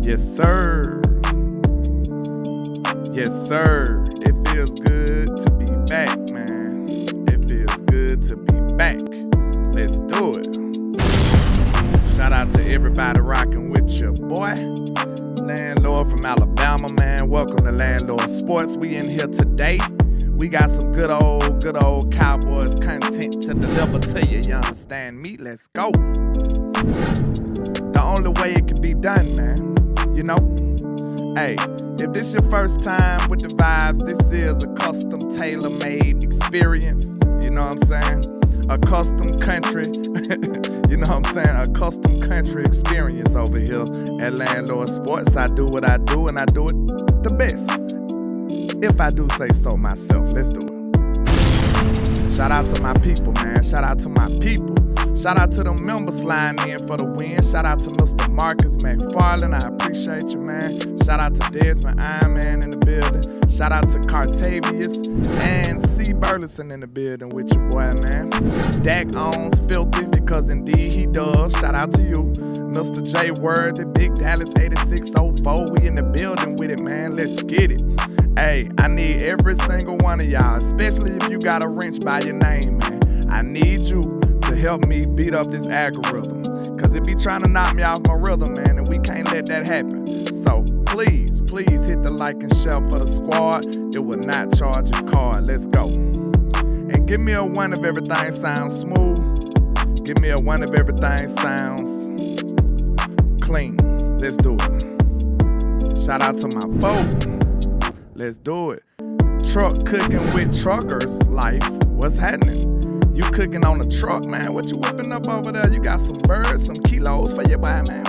Yes, sir. Yes, sir. It feels good to be back, man. It feels good to be back. Let's do it. Shout out to everybody rocking with your boy, Landlord from Alabama, man. Welcome to Landlord Sports. We in here today. We got some good old Cowboys content to deliver to you. You understand me? Let's go. The only way it can be done, man. You know? Hey, if this your first time with the vibes, this is a custom tailor-made experience. You know what I'm saying? A custom country, you know what I'm saying? A custom country experience over here at Landlord Sports. I do what I do, and I do it the best. If I do say so myself, let's do it. Shout out to my people, man. Shout out to my people. Shout out to them members sliding in for the win. Shout out to Mr. Marcus McFarland. I appreciate you, man. Shout out to Desmond Ironman in the building. Shout out to Cartavius and C. Burleson in the building with your boy, man. Dak owns Filthy because indeed he does. Shout out to you. Mr. J. Worthy, Big Dallas 8604. We in the building with it, man. Let's get it. Hey, I need every single one of y'all, especially if you got a wrench by your name, man. I need you to help me beat up this algorithm, cause it be trying to knock me off my rhythm, man, and we can't let that happen. So please hit the like and share for the squad. It will not charge your card. Let's go. And give me a one if everything sounds smooth. Give me a one if everything sounds clean. Let's do it. Shout out to my folks. Let's do it. Truck cooking with truckers life. What's happening? You cooking on the truck, man. What you whipping up over there? You got some birds, some kilos for your boy, man.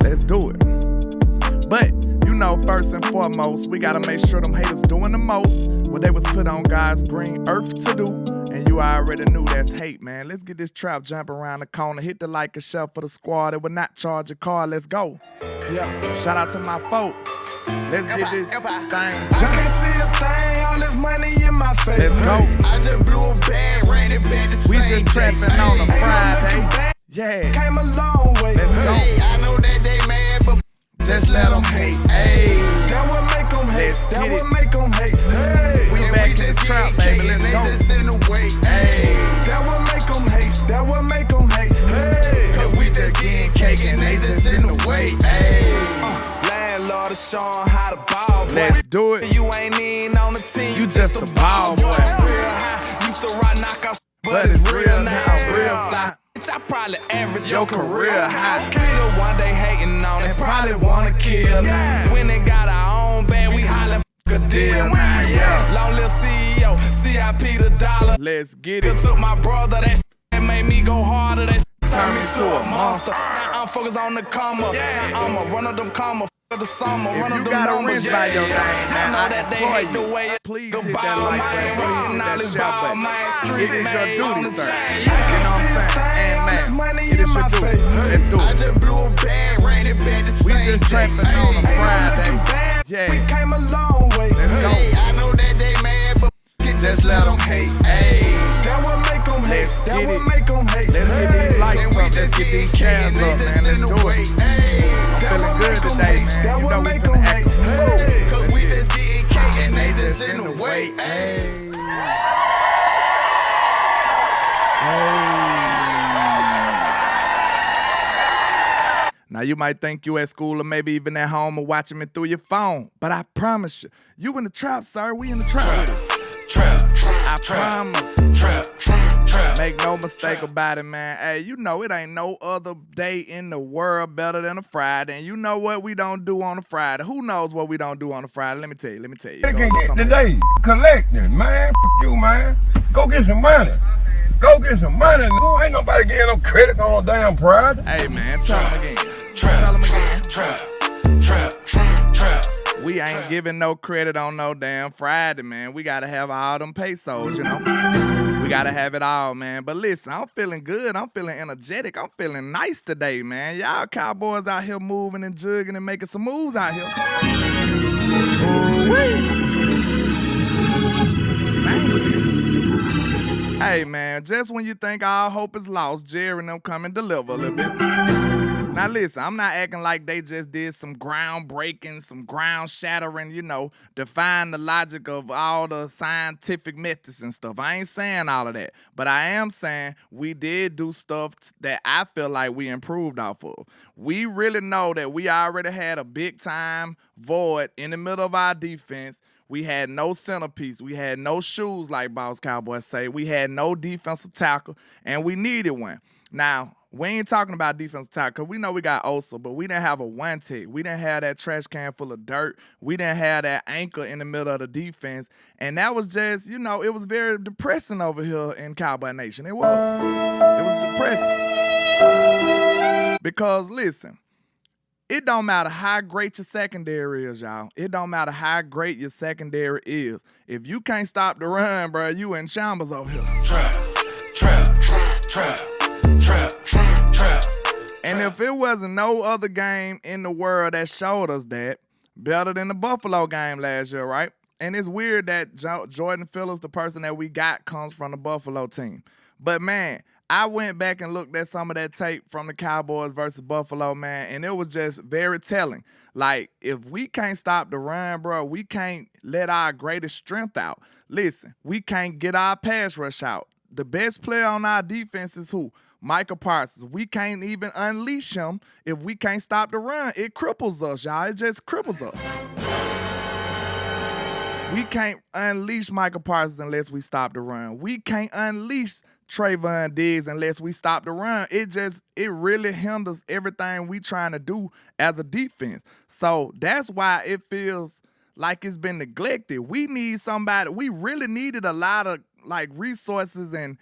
Let's do it. But, you know, first and foremost, we gotta make sure them haters doing the most what they was put on God's green earth to do. And you already knew that's hate, man. Let's get this trap jumping around the corner. Hit the like and share for the squad. It will not charge a car. Let's go. Yeah. Shout out to my folk. Let's get this thing jumping. I can't see a thing, all this money in my face. Let's go. I just blew a bag, ran it back the We same just trapping day. on a Ain't no Friday. looking back. Yeah. Came a long way. Let's go. Hey, I know that they mad, but just let them hate. Hey, that what make them hate. Let's That get what it. make them hate. Hey, We and back we in the just trap, getting baby. cake and Let's they go. just in the way. Hey, that what make them hate. That what make them hate. Hey, cause we just getting cake and they just in the way. Hey, landlord is showing how to ball, boy. Let's do it. You ain't even on the team, You just a ball boy. Real high, used to rock knockouts, but it's real now, real fly. I probably average your career high. We the one they hating on and probably wanna kill. When they got our own band, we hollin' f*** a deal. Long little CEO, CIP the dollar. Let's get it. Took my brother, that made me go harder. That turned me to a monster. Now I'm focused on the comma. Now I'ma run up them comma. The summer, If run you up them got a numbers, wrench by your name, man, know I that they implore hate the you. way it Please go hit by, that like man. button. Please Rockin' hit all that this share ball, button. man. It Street is your made duty, on the sir. chain. You know what I'm saying? And man, it is your duty. Let's do I it. just blew a bag, ran it back the We same just day. trapping on a Ain't no Friday. looking back. Yeah. We came a long way. Let's go. Hey, I know that they mad, but just let them hate. Hey, that what make them hate. Let's That get what it. make them hate. Let's get these likes And up. we Let's just get these getting shares cake and up, they man. just Let's in the do way. it. Hey, I'm that feeling what good make 'em today, hate. man. That You what know we make finna 'em act hate. a fool. Hey, cause we Let's just getting cake and they just in the way. Hey. Now you might think you at school or maybe even at home or watching me through your phone, but I promise you, you in the trap, sir. We in the trap. I promise. Make no mistake about it, man. Hey, you know it ain't no other day in the world better than a Friday. And you know what we don't do on a Friday. Who knows what we don't do on a Friday? Let me tell you. Today, collecting, man. F you, man. Go get some money. Go get some money. Ain't nobody getting no credit on no damn Friday. Hey, man, tell them again. Tell them again. Trap. We ain't giving no credit on no damn Friday, man. We gotta have all them pesos, you know. We gotta have it all, man. But listen, I'm feeling good. I'm feeling energetic. I'm feeling nice today, man. Y'all Cowboys out here moving and jugging and making some moves out here. Ooh-wee. Man. Hey, man, just when you think all hope is lost, Jerry and them come and deliver a little bit. Now, Now listen, I'm not acting like they just did some groundbreaking, some ground shattering, defying the logic of all the scientific methods and stuff. I ain't saying all of that, but I am saying we did do stuff that I feel like we improved off of. We really know that we already had a big time void in the middle of our defense. We had no centerpiece. We had no shoes, like Boss Cowboys say. We had no defensive tackle, and we needed one. Now, we ain't talking about defensive tackle because we know we got Osa, but we didn't have a one-tech. We didn't have that trash can full of dirt. We didn't have that anchor in the middle of the defense. And that was just, it was very depressing over here in Cowboy Nation. It was. It was depressing. Because, listen, it don't matter how great your secondary is, y'all. It don't matter how great your secondary is. If you can't stop the run, bro, you in shambles over here. Trap. And if it wasn't no other game in the world that showed us that, better than the Buffalo game last year, right? And it's weird that Jordan Phillips, the person that we got, comes from the Buffalo team. But, man, I went back and looked at some of that tape from the Cowboys versus Buffalo, man, and it was just very telling. Like, if we can't stop the run, bro, we can't let our greatest strength out. Listen, we can't get our pass rush out. The best player on our defense is who? Micah Parsons. We can't even unleash him if we can't stop the run. It cripples us, y'all. It just cripples us. We can't unleash Micah Parsons unless we stop the run. We can't unleash Trayvon Diggs unless we stop the run. It really hinders everything we trying to do as a defense. So that's why it feels like it's been neglected. We need somebody. We really needed a lot of resources and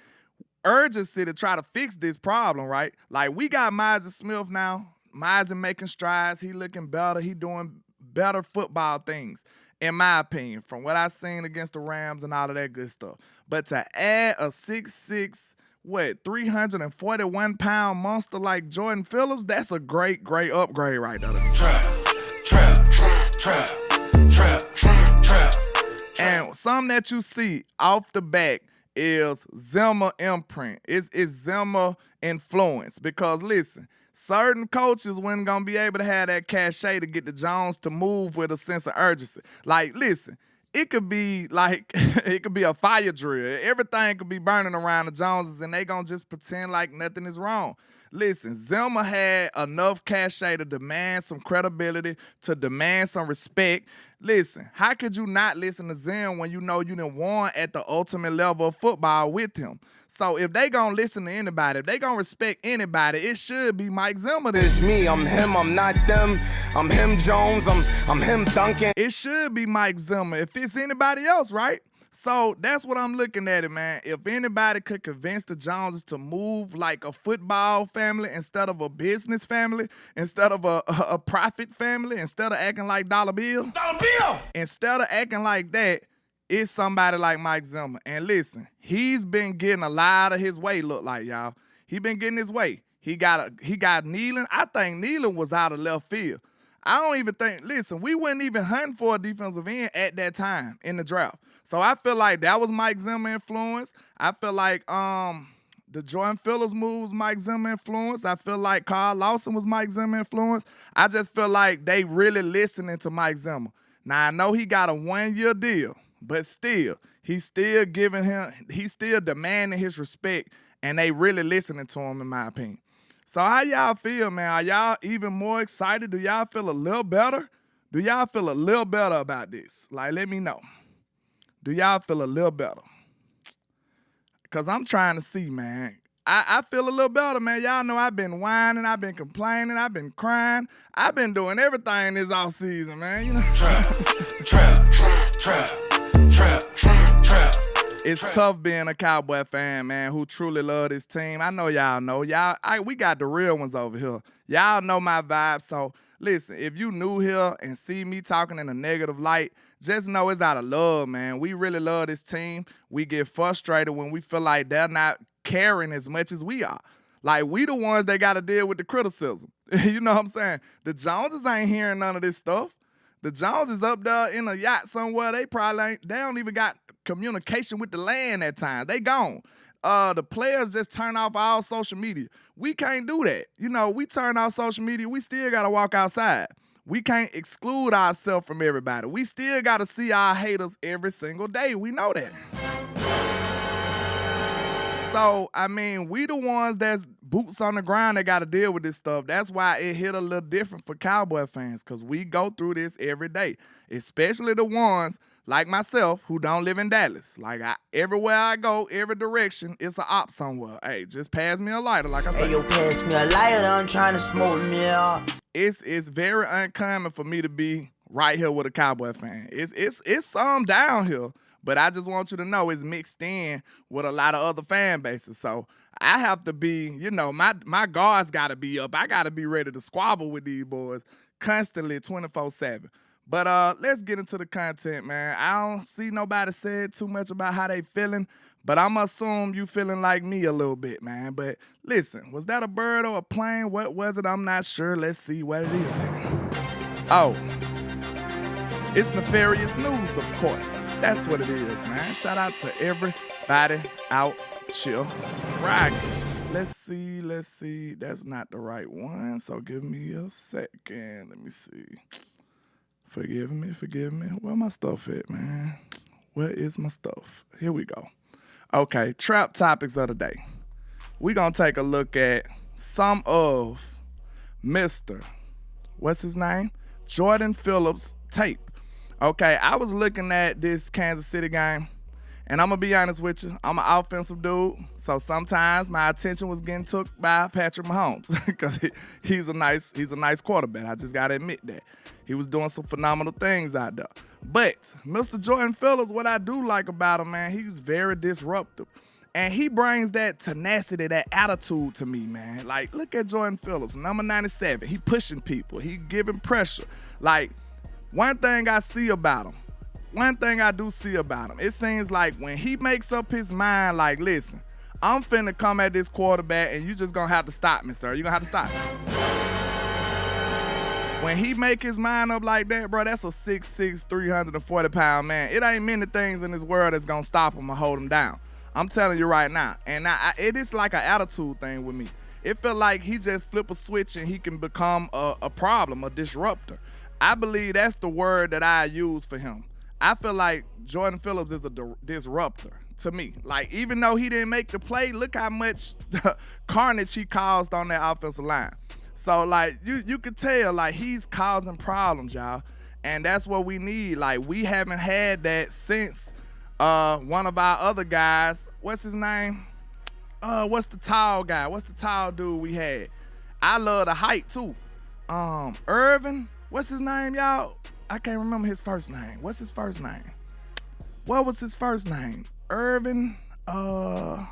urgency to try to fix this problem, right? Like, we got Myles Smith now. Myles making strides. He looking better. He doing better football things, in my opinion, from what I've seen against the Rams and all of that good stuff. But to add a 6'6", 341-pound monster like Jordan Phillips, that's a great, great upgrade right there. Trap. And something that you see off the back is Zimmer imprint. It's Zimmer influence. Because, listen, certain coaches weren't going to be able to have that cachet to get the Jones to move with a sense of urgency. Like, listen, it could be a fire drill. Everything could be burning around the Joneses, and they going to just pretend like nothing is wrong. Listen, Zimmer had enough cachet to demand some credibility, to demand some respect. Listen, how could you not listen to Zim when you know you done won at the ultimate level of football with him? So if they gonna listen to anybody, if they gonna respect anybody, it should be Mike Zimmer. It's me, I'm him, I'm not them. I'm him, Jones, I'm him, Duncan. It should be Mike Zimmer if it's anybody else, right? So that's what I'm looking at it, man. If anybody could convince the Joneses to move like a football family instead of a business family, instead of a profit family, instead of acting like Dollar Bill. Instead of acting like that, it's somebody like Mike Zimmer. And listen, he's been getting a lot of his way, look like, y'all. He been getting his way. He got Nealon. I think Nealon was out of left field. I don't even think, listen, we weren't even hunting for a defensive end at that time in the draft. So I feel like that was Mike Zimmer influence. I feel like the Jordan Phillips moves Mike Zimmer influence. I feel like Carl Lawson was Mike Zimmer influence. I just feel like they really listening to Mike Zimmer. Now, I know he got a 1-year deal, but still, he's still demanding his respect, and they really listening to him, in my opinion. So how y'all feel, man? Are y'all even more excited? Do y'all feel a little better? Do y'all feel a little better about this? Like, let me know. Do y'all feel a little better? Because I'm trying to see, man. I feel a little better, man. Y'all know I've been whining. I've been complaining. I've been crying. I've been doing everything this offseason, man. You know? Trap. It's tough being a Cowboy fan, man, who truly love this team. I know y'all know. We got the real ones over here. Y'all know my vibe. So, listen, if you new here and see me talking in a negative light, just know it's out of love, man. We really love this team. We get frustrated when we feel like they're not caring as much as we are. Like, we the ones that got to deal with the criticism. You know what I'm saying? The Joneses ain't hearing none of this stuff. The Joneses up there in a yacht somewhere. They don't even got communication with the land at times. They gone. the players just turn off all social media. We can't do that. You know, we turn off social media. We still got to walk outside. We can't exclude ourselves from everybody. We still got to see our haters every single day. We know that. So, I mean, we the ones that's boots on the ground that got to deal with this stuff. That's why it hit a little different for Cowboy fans, because we go through this every day, especially the ones like myself who don't live in Dallas. Like, everywhere I go, every direction, it's an op somewhere. Hey, just pass me a lighter, like I said. Hey, yo, pass me a lighter, I'm trying to smoke me up. It's very uncommon for me to be right here with a Cowboy fan. It's some down here. But I just want you to know it's mixed in with a lot of other fan bases. So I have to be, you know, my guards got to be up. I got to be ready to squabble with these boys constantly 24/7. But let's get into the content, man. I don't see nobody said too much about how they feeling, but I'm assume you feeling like me a little bit, man. But listen, was that a bird or a plane? What was it? I'm not sure. Let's see what it is then. Oh, it's nefarious news, of course. That's what it is, man. Shout out to everybody out chill rocking. Let's see. That's not the right one, so give me a second. Let me see. Forgive me. Where my stuff at, man? Where is my stuff? Here we go. Okay, trap topics of the day. We're going to take a look at some of Mr. What's his name? Jordan Phillips tape. Okay, I was looking at this Kansas City game, and I'm going to be honest with you. I'm an offensive dude, so sometimes my attention was getting took by Patrick Mahomes because he's a nice quarterback. I just got to admit that. He was doing some phenomenal things out there. But Mr. Jordan Phillips, what I do like about him, man, he's very disruptive. And he brings that tenacity, that attitude to me, man. Like, look at Jordan Phillips, number 97. He pushing people. He giving pressure. Like, one thing I do see about him, it seems like when he makes up his mind, like, listen, I'm finna come at this quarterback and you just gonna have to stop me, sir. You're gonna have to stop me. When he make his mind up like that, bro, that's a 6'6", 340-pound man. It ain't many things in this world that's gonna stop him or hold him down. I'm telling you right now. And it is like an attitude thing with me. It feel like he just flip a switch and he can become a problem, a disruptor. I believe that's the word that I use for him. I feel like Jordan Phillips is a disruptor to me. Like, even though he didn't make the play, look how much carnage he caused on that offensive line. So, like, you could tell, like, he's causing problems, y'all. And that's what we need. Like, we haven't had that since one of our other guys. What's his name? What's the tall guy? What's the tall dude we had? I love the height, too. Irvin. What's his name, y'all? I can't remember his first name. What's his first name? What was his first name? Irvin. Dang,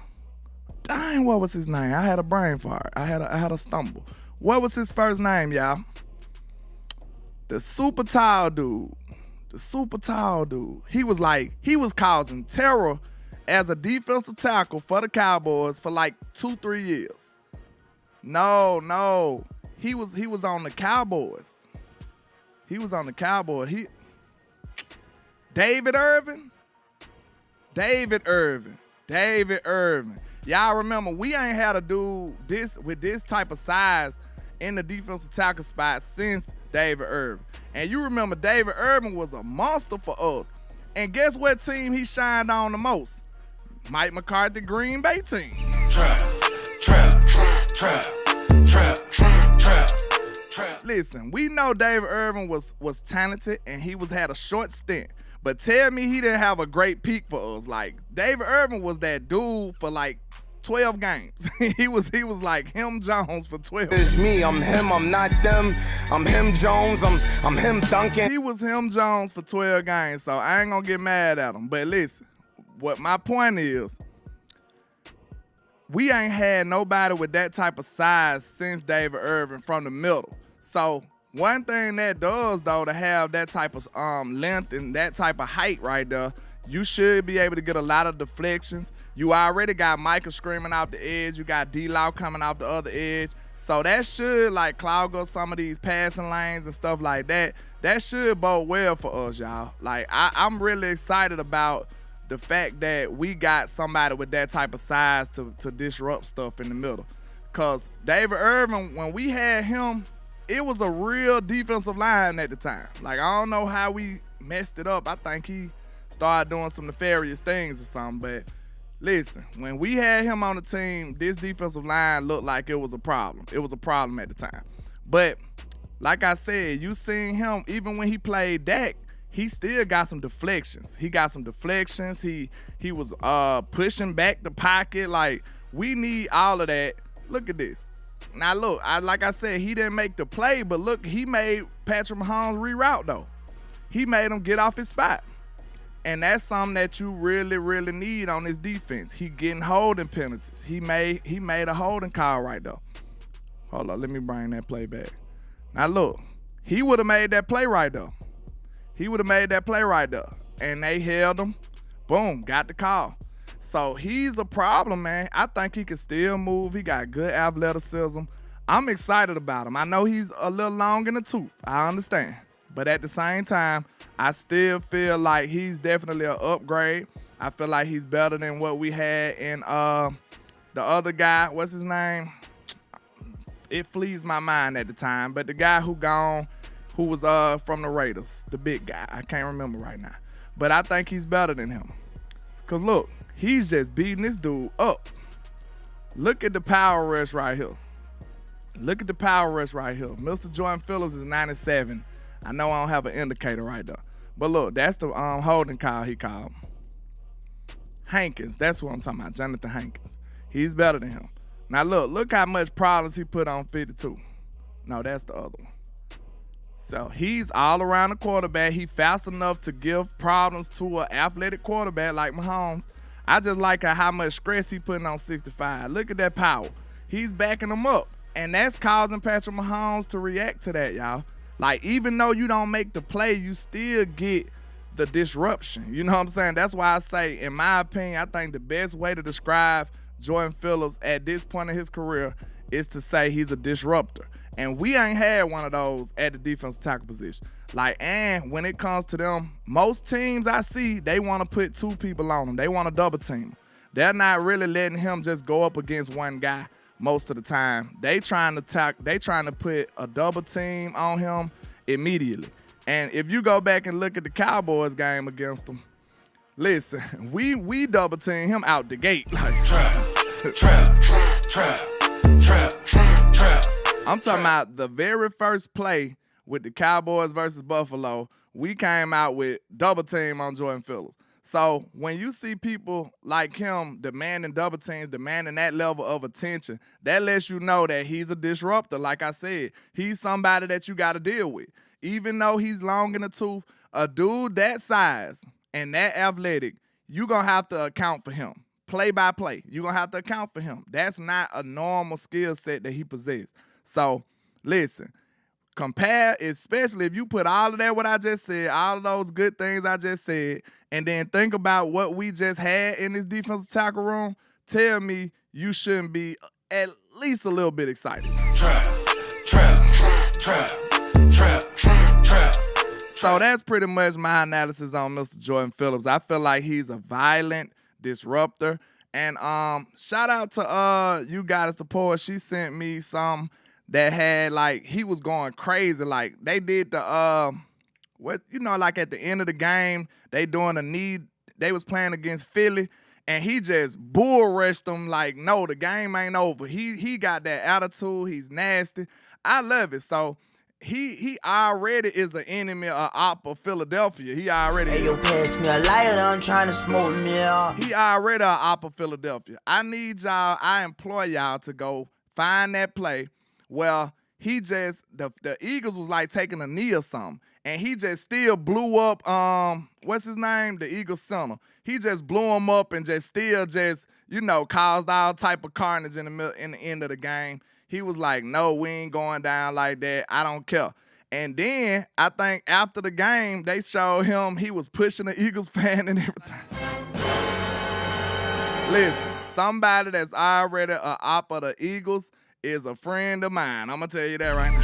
what was his name? I had a brain fart. I had a stumble. What was his first name, y'all? The super tall dude. He was causing terror as a defensive tackle for the Cowboys for like 2-3 years. No. He was on the Cowboys. David Irvin. Y'all remember, we ain't had a dude with this type of size in the defensive tackle spot since David Irvin. And you remember David Irvin was a monster for us. And guess what team he shined on the most? Mike McCarthy Green Bay team. Trap. Listen, we know David Irvin was talented and he had a short stint. But tell me he didn't have a great peak for us. Like, David Irvin was that dude for like 12 games. he was like him Jones for 12. It's me, I'm him, I'm not them. I'm him Jones, I'm him Duncan. He was him Jones for 12 games, so I ain't gonna get mad at him. But listen, what my point is, we ain't had nobody with that type of size since David Irvin from the middle. So one thing that does, though, to have that type of length and that type of height right there, you should be able to get a lot of deflections. You already got Micah screaming off the edge. You got D-Law coming off the other edge. So that should, like, clog up some of these passing lanes and stuff like that. That should bode well for us, y'all. Like, I'm really excited about the fact that we got somebody with that type of size to disrupt stuff in the middle. Because David Irvin, when we had him, it was a real defensive line at the time. Like, I don't know how we messed it up. I think he started doing some nefarious things or something. But listen, when we had him on the team, this defensive line looked like it was a problem. It was a problem at the time. But like I said, you seen him, even when he played Dak, he still got some deflections. He got some deflections. He was pushing back the pocket. Like, we need all of that. Look at this. Now, look, like I said, he didn't make the play, but look, he made Patrick Mahomes reroute, though. He made him get off his spot. And that's something that you really, really need on this defense. He getting holding penalties. He made a holding call right there. Hold on, let me bring that play back. Now, look, he would have made that play right there. He would have made that play right there. And they held him. Boom, got the call. So he's a problem, man. I think he can still move. He got good athleticism. I'm excited about him. I know he's a little long in the tooth. I understand. But at the same time, I still feel like he's definitely an upgrade. I feel like he's better than what we had in the other guy. What's his name? It flees my mind at the time. But the guy who was from the Raiders, the big guy. I can't remember right now. But I think he's better than him. Because, look, he's just beating this dude up. Look at the power rush right here. Look at the power rush right here. Mr. Jordan Phillips is 97. I know I don't have an indicator right there. But, look, that's the holding call he called. Hankins, that's what I'm talking about, Jonathan Hankins. He's better than him. Now, look how much problems he put on 52. No, that's the other one. So he's all around the quarterback. He fast enough to give problems to an athletic quarterback like Mahomes. I just like how much stress he putting on 65. Look at that power. He's backing him up. And that's causing Patrick Mahomes to react to that, y'all. Like, even though you don't make the play, you still get the disruption. You know what I'm saying? That's why I say, in my opinion, I think the best way to describe Jordan Phillips at this point in his career is to say he's a disruptor. And we ain't had one of those at the defensive tackle position. Like, and when it comes to them, most teams I see, they want to put two people on him. They want to double team him. They're not really letting him just go up against one guy most of the time. They trying to put a double team on him immediately. And if you go back and look at the Cowboys game against them, listen, we double team him out the gate. Like, trap. I'm talking about the very first play with the Cowboys versus Buffalo, we came out with double team on Jordan Phillips. So when you see people like him demanding double teams, demanding that level of attention, that lets you know that he's a disruptor. Like I said, he's somebody that you got to deal with. Even though he's long in the tooth, a dude that size and that athletic, you're going to have to account for him. Play by play, you're going to have to account for him. That's not a normal skill set that he possesses. So, listen, compare, especially if you put all of that, what I just said, all of those good things I just said, and then think about what we just had in this defensive tackle room, tell me you shouldn't be at least a little bit excited. Trap. So that's pretty much my analysis on Mr. Jordan Phillips. I feel like he's a violent disruptor. And shout out to you guys, the poet. She sent me some that had, like, he was going crazy. Like, they did the like at the end of the game, they doing a knee. They was playing against Philly, and he just bull rushed them like, no, the game ain't over. He got that attitude. He's nasty. I love it. So he already is an enemy of Philadelphia. He already Hey, yo, pass me a lighter, I'm trying to smoke me out. He already an of Philadelphia. I need y'all, I implore y'all to go find that play. Well, he just, the Eagles was like taking a knee or something, and he just still blew up, what's his name? The Eagles center. He just blew him up and just still just, caused all type of carnage in the end of the game. He was like, no, we ain't going down like that. I don't care. And then I think after the game, they showed him he was pushing the Eagles fan and everything. Listen, somebody that's already an op of the Eagles is a friend of mine. I'm going to tell you that right now.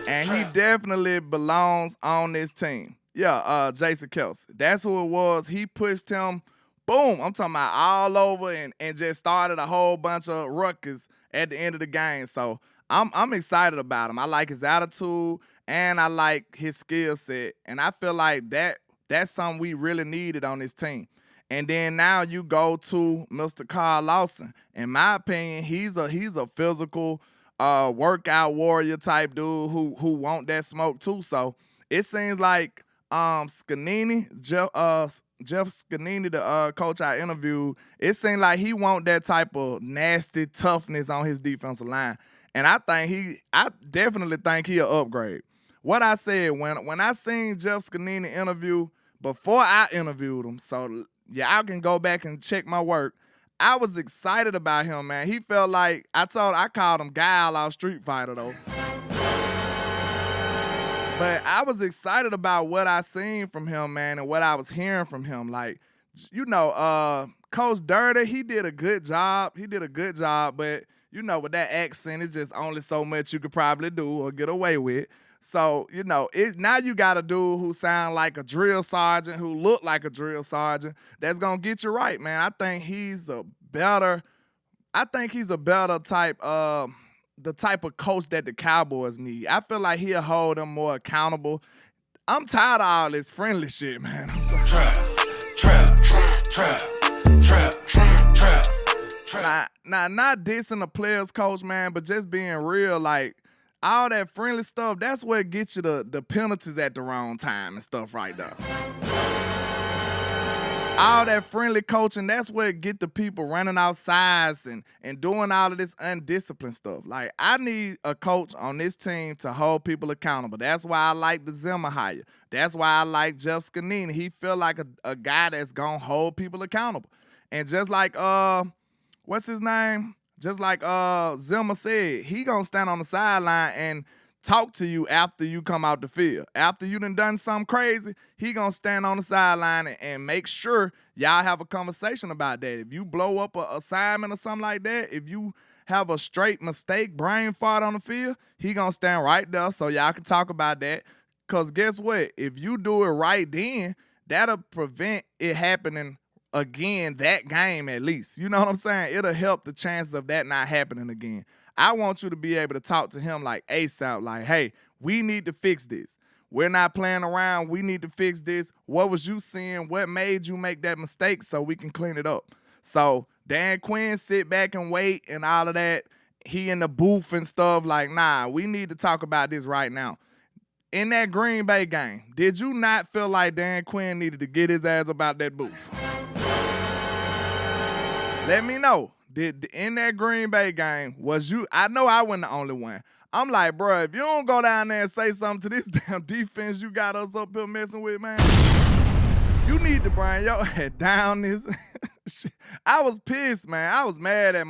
And he definitely belongs on this team. Yeah, Jason Kelsey. That's who it was. He pushed him, boom, I'm talking about all over and just started a whole bunch of ruckus at the end of the game. So I'm excited about him. I like his attitude and I like his skill set. And I feel like that's something we really needed on this team. And then now you go to Mr. Carl Lawson. In my opinion, he's a physical workout warrior type dude who want that smoke too. So it seems like Scanini, Jeff Scanini, the coach I interviewed, it seemed like he want that type of nasty toughness on his defensive line. And I definitely think he'll upgrade. What I said, when I seen Jeff Scanini interview, before I interviewed him, so y'all can go back and check my work, I was excited about him, man. He felt like, I called him Guile off Street Fighter, though. But I was excited about what I seen from him, man, and what I was hearing from him. Like, you know, Coach Dirty, he did a good job. But, you know, with that accent, it's just only so much you could probably do or get away with. So, you know, now you got a dude who sound like a drill sergeant, who look like a drill sergeant, that's going to get you right, man. I think he's a better type the type of coach that the Cowboys need. I feel like he'll hold them more accountable. I'm tired of all this friendly shit, man. Trap. Now, not dissing the players coach, man, but just being real, like, all that friendly stuff, that's what gets you the penalties at the wrong time and stuff right there. All that friendly coaching, that's what get the people running outside and doing all of this undisciplined stuff. Like, I need a coach on this team to hold people accountable. That's why I like the Zimmer hire. That's why I like Jeff Scanini. He feel like a guy that's going to hold people accountable. And just like, what's his name? Just like Zimmer said, he going to stand on the sideline and talk to you after you come out the field. After you done something crazy, he gonna stand on the sideline and make sure y'all have a conversation about that. If you blow up an assignment or something like that, if you have a straight mistake, brain fart on the field, he gonna stand right there so y'all can talk about that. Because guess what? If you do it right then, that'll prevent it happening again that game at least. You know what I'm saying? It'll help the chances of that not happening again. I want you to be able to talk to him like ASAP, like, hey, we need to fix this. We're not playing around. We need to fix this. What was you seeing? What made you make that mistake so we can clean it up? So Dan Quinn sit back and wait and all of that. He in the booth and stuff like, nah, we need to talk about this right now. In that Green Bay game, did you not feel like Dan Quinn needed to get his ass about that booth? Let me know. In that Green Bay game, was you? I know I wasn't the only one. I'm like, bro, if you don't go down there and say something to this damn defense you got us up here messing with, man, you need to bring your head down this. I was pissed, man. I was mad at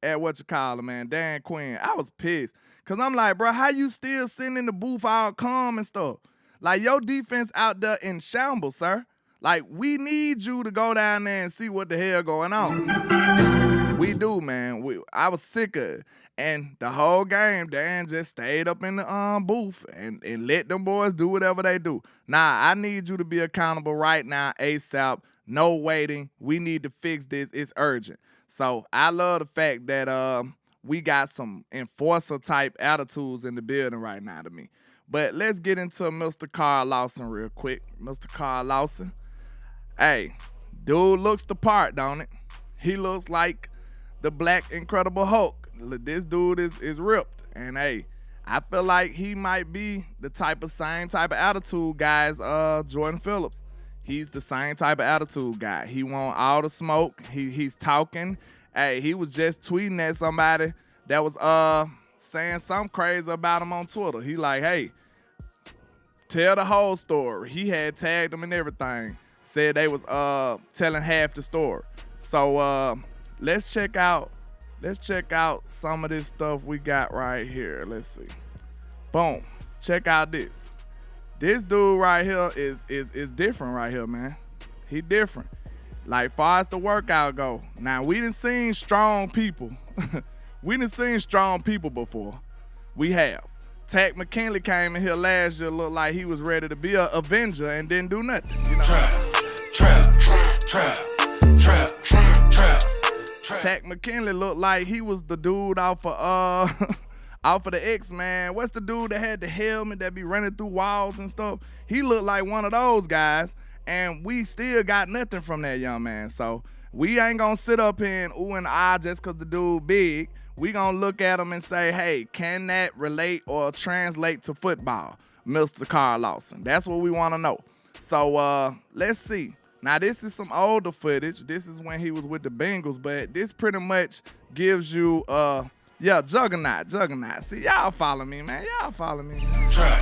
at what you call it, man, Dan Quinn. I was pissed. Because I'm like, bro, how you still sitting in the booth all calm and stuff? Like, your defense out there in shambles, sir. Like, we need you to go down there and see what the hell going on. We do, man. I was sick of it. And the whole game, Dan just stayed up in the booth and let them boys do whatever they do. Nah, I need you to be accountable right now, ASAP. No waiting. We need to fix this. It's urgent. So I love the fact that we got some enforcer-type attitudes in the building right now to me. But let's get into Mr. Carl Lawson real quick. Mr. Carl Lawson. Hey, dude looks the part, don't it? He looks like the Black Incredible Hulk. This dude is ripped. And, hey, I feel like he might be the same type of attitude guy as Jordan Phillips. He's the same type of attitude guy. He want all the smoke. He's talking. Hey, he was just tweeting at somebody that was saying something crazy about him on Twitter. He like, hey, tell the whole story. He had tagged him and everything. Said they was telling half the story. So let's check out some of this stuff we got right here. Let's see. Boom. Check out this. This dude right here is different right here, man. He different. Like, far as the workout go. Now, we done seen strong people. We done seen strong people before. We have. Tack McKinley came in here last year, looked like he was ready to be an Avenger and didn't do nothing. You know? Trap. Tack McKinley looked like he was the dude off of the X-Man. What's the dude that had the helmet that be running through walls and stuff? He looked like one of those guys, and we still got nothing from that young man. So we ain't gonna sit up here and ooh and ah just because the dude big. We gonna look at him and say, hey, can that relate or translate to football, Mr. Carl Lawson? That's what we want to know. So let's see. Now, this is some older footage. This is when he was with the Bengals, but this pretty much gives you, Juggernaut. See, y'all follow me, man. Y'all follow me. Trap.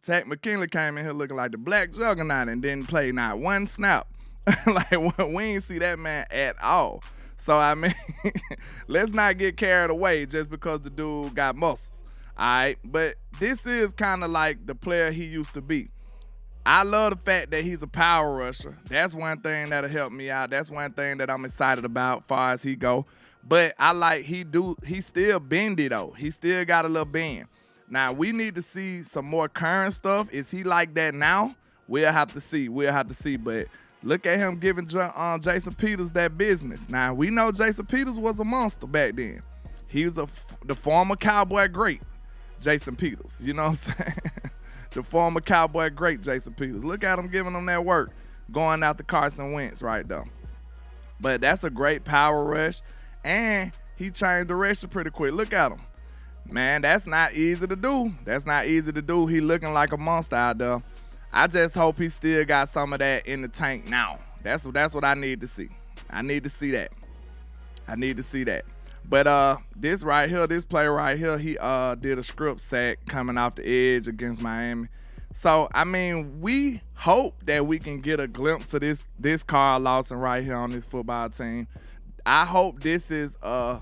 Tack McKinley came in here looking like the Black Juggernaut and didn't play not one snap. Like, we ain't see that man at all. So, I mean, let's not get carried away just because the dude got muscles. All right, but this is kind of like the player he used to be. I love the fact that he's a power rusher. That's one thing that'll help me out. That's one thing that I'm excited about far as he go. But I like he still bendy though. He still got a little bend. Now, we need to see some more current stuff. Is he like that now? We'll have to see. But look at him giving Jason Peters that business. Now, we know Jason Peters was a monster back then. He was the former Cowboy great, Jason Peters. You know what I'm saying? The former Cowboy great, Jason Peters. Look at him giving him that work, going out to Carson Wentz right there. But that's a great power rush, and he changed direction pretty quick. Look at him. Man, that's not easy to do. He looking like a monster out there. I just hope he still got some of that in the tank now. That's what I need to see. I need to see that. But this play right here, he did a script sack coming off the edge against Miami. So, I mean, we hope that we can get a glimpse of this Carl Lawson right here on this football team. I hope this is a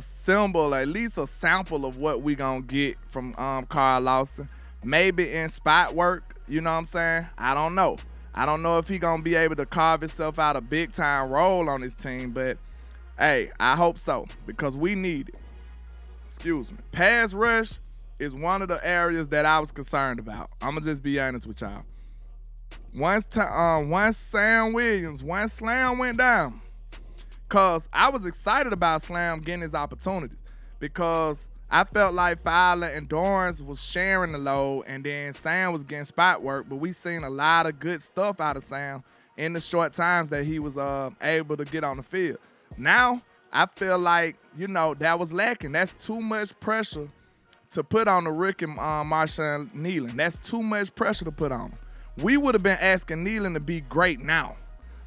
symbol, at least a sample of what we gonna get from Carl Lawson. Maybe in spot work, you know what I'm saying? I don't know. I don't know if he gonna be able to carve himself out a big time role on this team, but hey, I hope so, because we need it. Excuse me. Pass rush is one of the areas that I was concerned about. I'm gonna just be honest with y'all. Once Slam went down, cause I was excited about Slam getting his opportunities, because I felt like Fowler and Dorrance was sharing the load, and then Sam was getting spot work, but we seen a lot of good stuff out of Sam in the short times that he was able to get on the field. Now, I feel like, that was lacking. That's too much pressure to put on the rookie Marshawn Nealon. That's too much pressure to put on him. We would have been asking Nealon to be great now.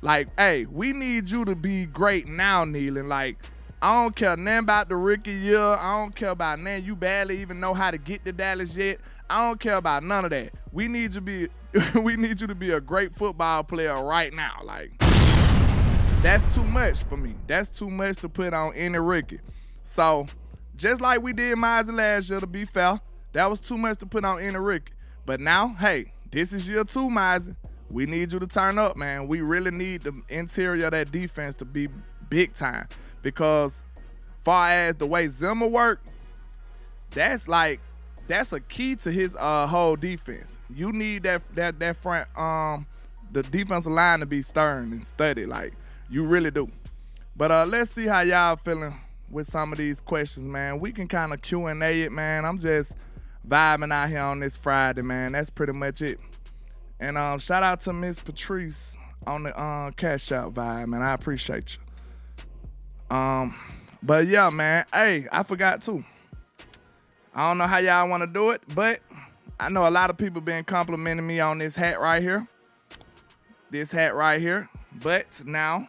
Like, hey, we need you to be great now, Nealon. Like, I don't care nothing about the rookie year. I don't care about nothing. You barely even know how to get to Dallas yet. I don't care about none of that. We need you to be a great football player right now. Like, that's too much for me. That's too much to put on any rookie. So, just like we did Mizey last year, to be fair, that was too much to put on any rookie. But now, hey, this is year 2, Mizey. We need you to turn up, man. We really need the interior of that defense to be big time. Because far as the way Zimmer worked, that's a key to his whole defense. You need that front, the defensive line to be stern and steady, like you really do. But let's see how y'all feeling with some of these questions, man. We can kind of Q&A it, man. I'm just vibing out here on this Friday, man. That's pretty much it. And shout out to Miss Patrice on the Cash Out vibe, man. I appreciate you. But yeah, man, hey, I forgot too. I don't know how y'all want to do it, but I know a lot of people been complimenting me on this hat right here. But now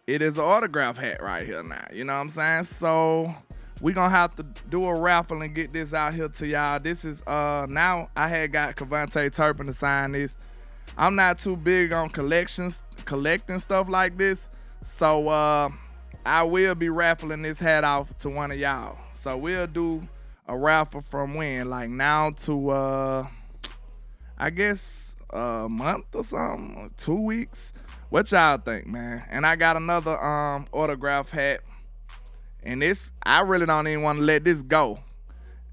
it is an autograph hat right here now. You know what I'm saying? So we gonna have to do a raffle and get this out here to y'all. This is now I had got Cavante Turpin to sign this. I'm not too big on collecting stuff like this. So I will be raffling this hat off to one of y'all. So we'll do a raffle from when? Like now to, I guess, a month or something, 2 weeks. What y'all think, man? And I got another autograph hat And I really don't even want to let this go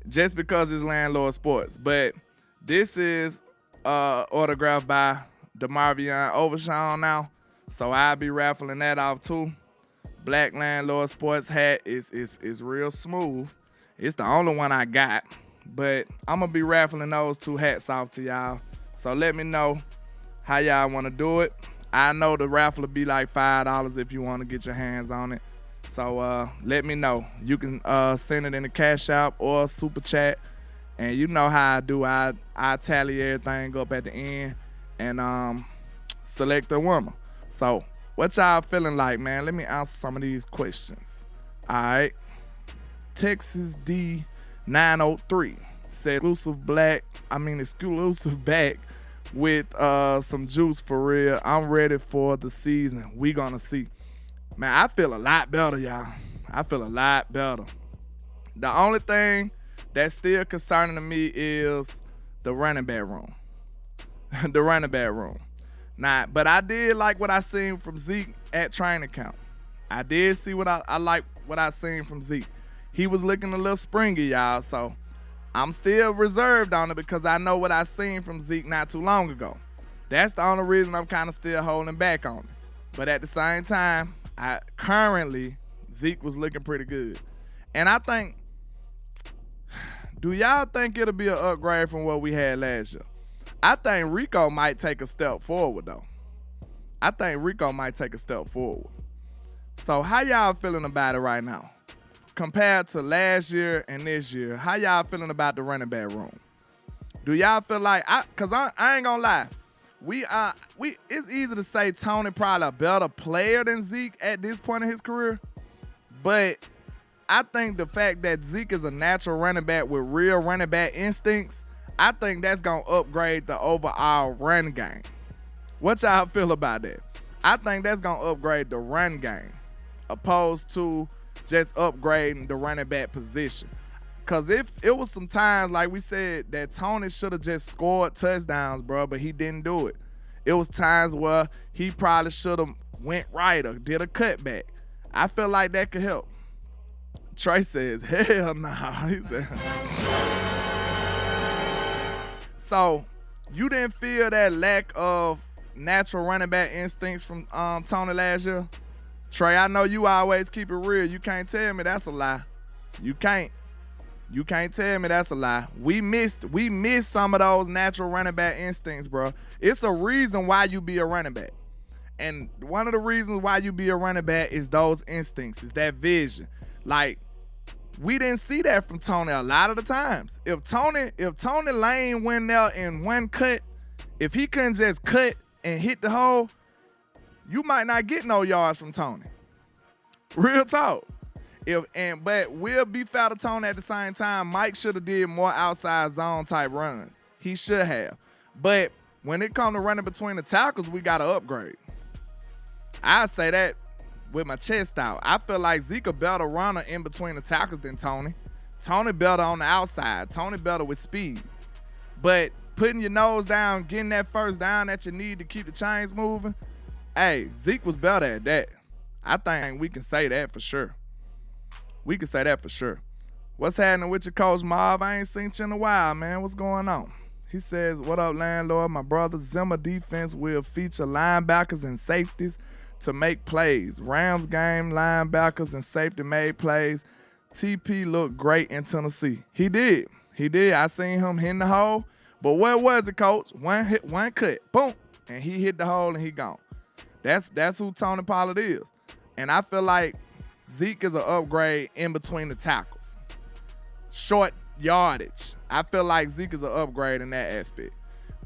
just because it's Landlord Sports. But this is autographed by DeMarvion Overshawn now. So I'll be raffling that off too. Black Landlord Sports hat is real smooth. It's the only one I got. But I'm going to be raffling those 2 hats off to y'all. So let me know how y'all want to do it. I know the raffle will be like $5 if you want to get your hands on it. So let me know. You can send it in the Cash App or Super Chat. And you know how I do. I tally everything up at the end and select a winner. So what y'all feeling like, man? Let me answer some of these questions. All right. Texas D903 said exclusive back with some juice for real. I'm ready for the season. We gonna see. Man, I feel a lot better, y'all. I feel a lot better. The only thing that's still concerning to me is the running back room. The running back room. Nah, but I did like what I seen from Zeke at training camp. I did see what I like what I seen from Zeke. He was looking a little springy, y'all, so I'm still reserved on it because I know what I seen from Zeke not too long ago. That's the only reason I'm kind of still holding back on it. But at the same time, currently, Zeke was looking pretty good. And I think, do y'all think it'll be an upgrade from what we had last year? I think Rico might take a step forward, though. I think Rico might take a step forward. So how y'all feeling about it right now? Compared to last year and this year, how y'all feeling about the running back room? Do y'all feel like, cause I ain't gonna lie, it's easy to say Tony probably a better player than Zeke at this point in his career, but I think the fact that Zeke is a natural running back with real running back instincts, I think that's gonna upgrade the overall run game. What y'all feel about that? I think that's gonna upgrade the run game, opposed to just upgrading the running back position. Because if it was some times, like we said, that Tony should have just scored touchdowns, bro, but he didn't do it. It was times where he probably should have went right or did a cutback. I feel like that could help. Trey says, hell no. He said. So, you didn't feel that lack of natural running back instincts from Tony last year? Trey, I know you always keep it real. You can't tell me that's a lie. You can't tell me that's a lie. We missed some of those natural running back instincts, bro. It's a reason why you be a running back. And one of the reasons why you be a running back is those instincts, is that vision. Like, we didn't see that from Tony a lot of the times. If Tony Lane went there in one cut, if he couldn't just cut and hit the hole, you might not get no yards from Tony. Real talk. But we'll be foul to Tony at the same time. Mike should have did more outside zone type runs. He should have. But when it comes to running between the tackles, we got to upgrade. I say that with my chest out. I feel like Zeke a better runner in between the tackles than Tony. Tony better on the outside. Tony better with speed. But putting your nose down, getting that first down that you need to keep the chains moving, hey, Zeke was better at that. I think we can say that for sure. We can say that for sure. What's happening with your coach, Marv? I ain't seen you in a while, man. What's going on? He says, what up, landlord? My brother Zimmer defense will feature linebackers and safeties to make plays. Rams game, linebackers and safety made plays. TP looked great in Tennessee. He did. I seen him hitting the hole. But what was it, coach? One hit, one cut. Boom. And he hit the hole and he gone. That's who Tony Pollard is. And I feel like Zeke is an upgrade in between the tackles. Short yardage. I feel like Zeke is an upgrade in that aspect.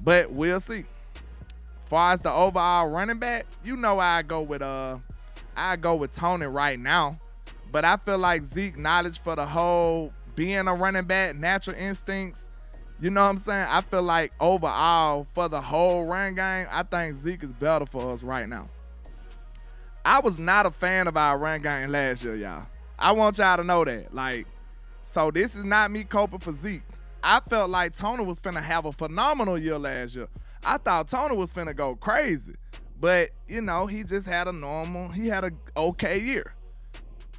But we'll see. As far as the overall running back, you know I go with Tony right now. But I feel like Zeke knowledge for the whole being a running back, natural instincts, you know what I'm saying? I feel like overall for the whole run game, I think Zeke is better for us right now. I was not a fan of our run game last year, y'all. I want y'all to know that. Like, so this is not me coping for Zeke. I felt like Tony was finna have a phenomenal year last year. I thought Tony was finna go crazy. But, you know, he just had he had a okay year.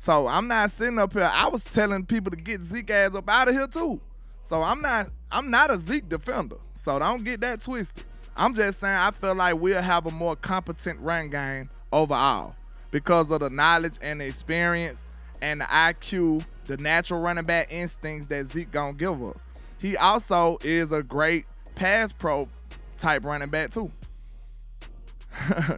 So I'm not sitting up here. I was telling people to get Zeke ass up out of here too. So I'm not a Zeke defender. So don't get that twisted. I'm just saying I feel like we'll have a more competent run game overall because of the knowledge and the experience and the IQ, the natural running back instincts that Zeke gonna give us. He also is a great pass pro type running back too.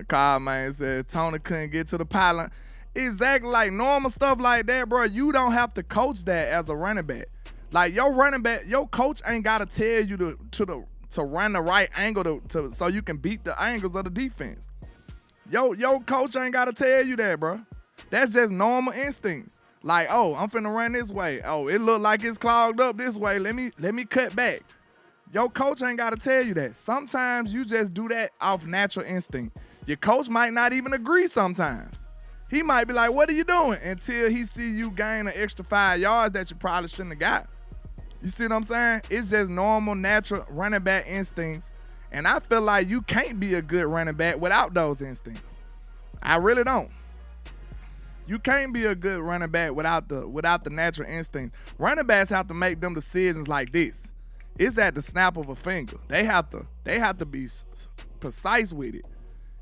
Kyle man said Tony couldn't get to the pylon. Exactly, like normal stuff like that, bro. You don't have to coach that as a running back. Like your running back, your coach ain't gotta tell you to run the right angle to so you can beat the angles of the defense. Your coach ain't gotta tell you that, bro. That's just normal instincts. Like, oh, I'm finna run this way. Oh, it look like it's clogged up this way. Let me cut back. Your coach ain't gotta tell you that. Sometimes you just do that off natural instinct. Your coach might not even agree sometimes. He might be like, what are you doing? Until he see you gain an extra 5 yards that you probably shouldn't have got. You see what I'm saying? It's just normal, natural running back instincts. And I feel like you can't be a good running back without those instincts. I really don't. You can't be a good running back without the natural instinct. Running backs have to make them decisions like this. It's at the snap of a finger. They have to be precise with it.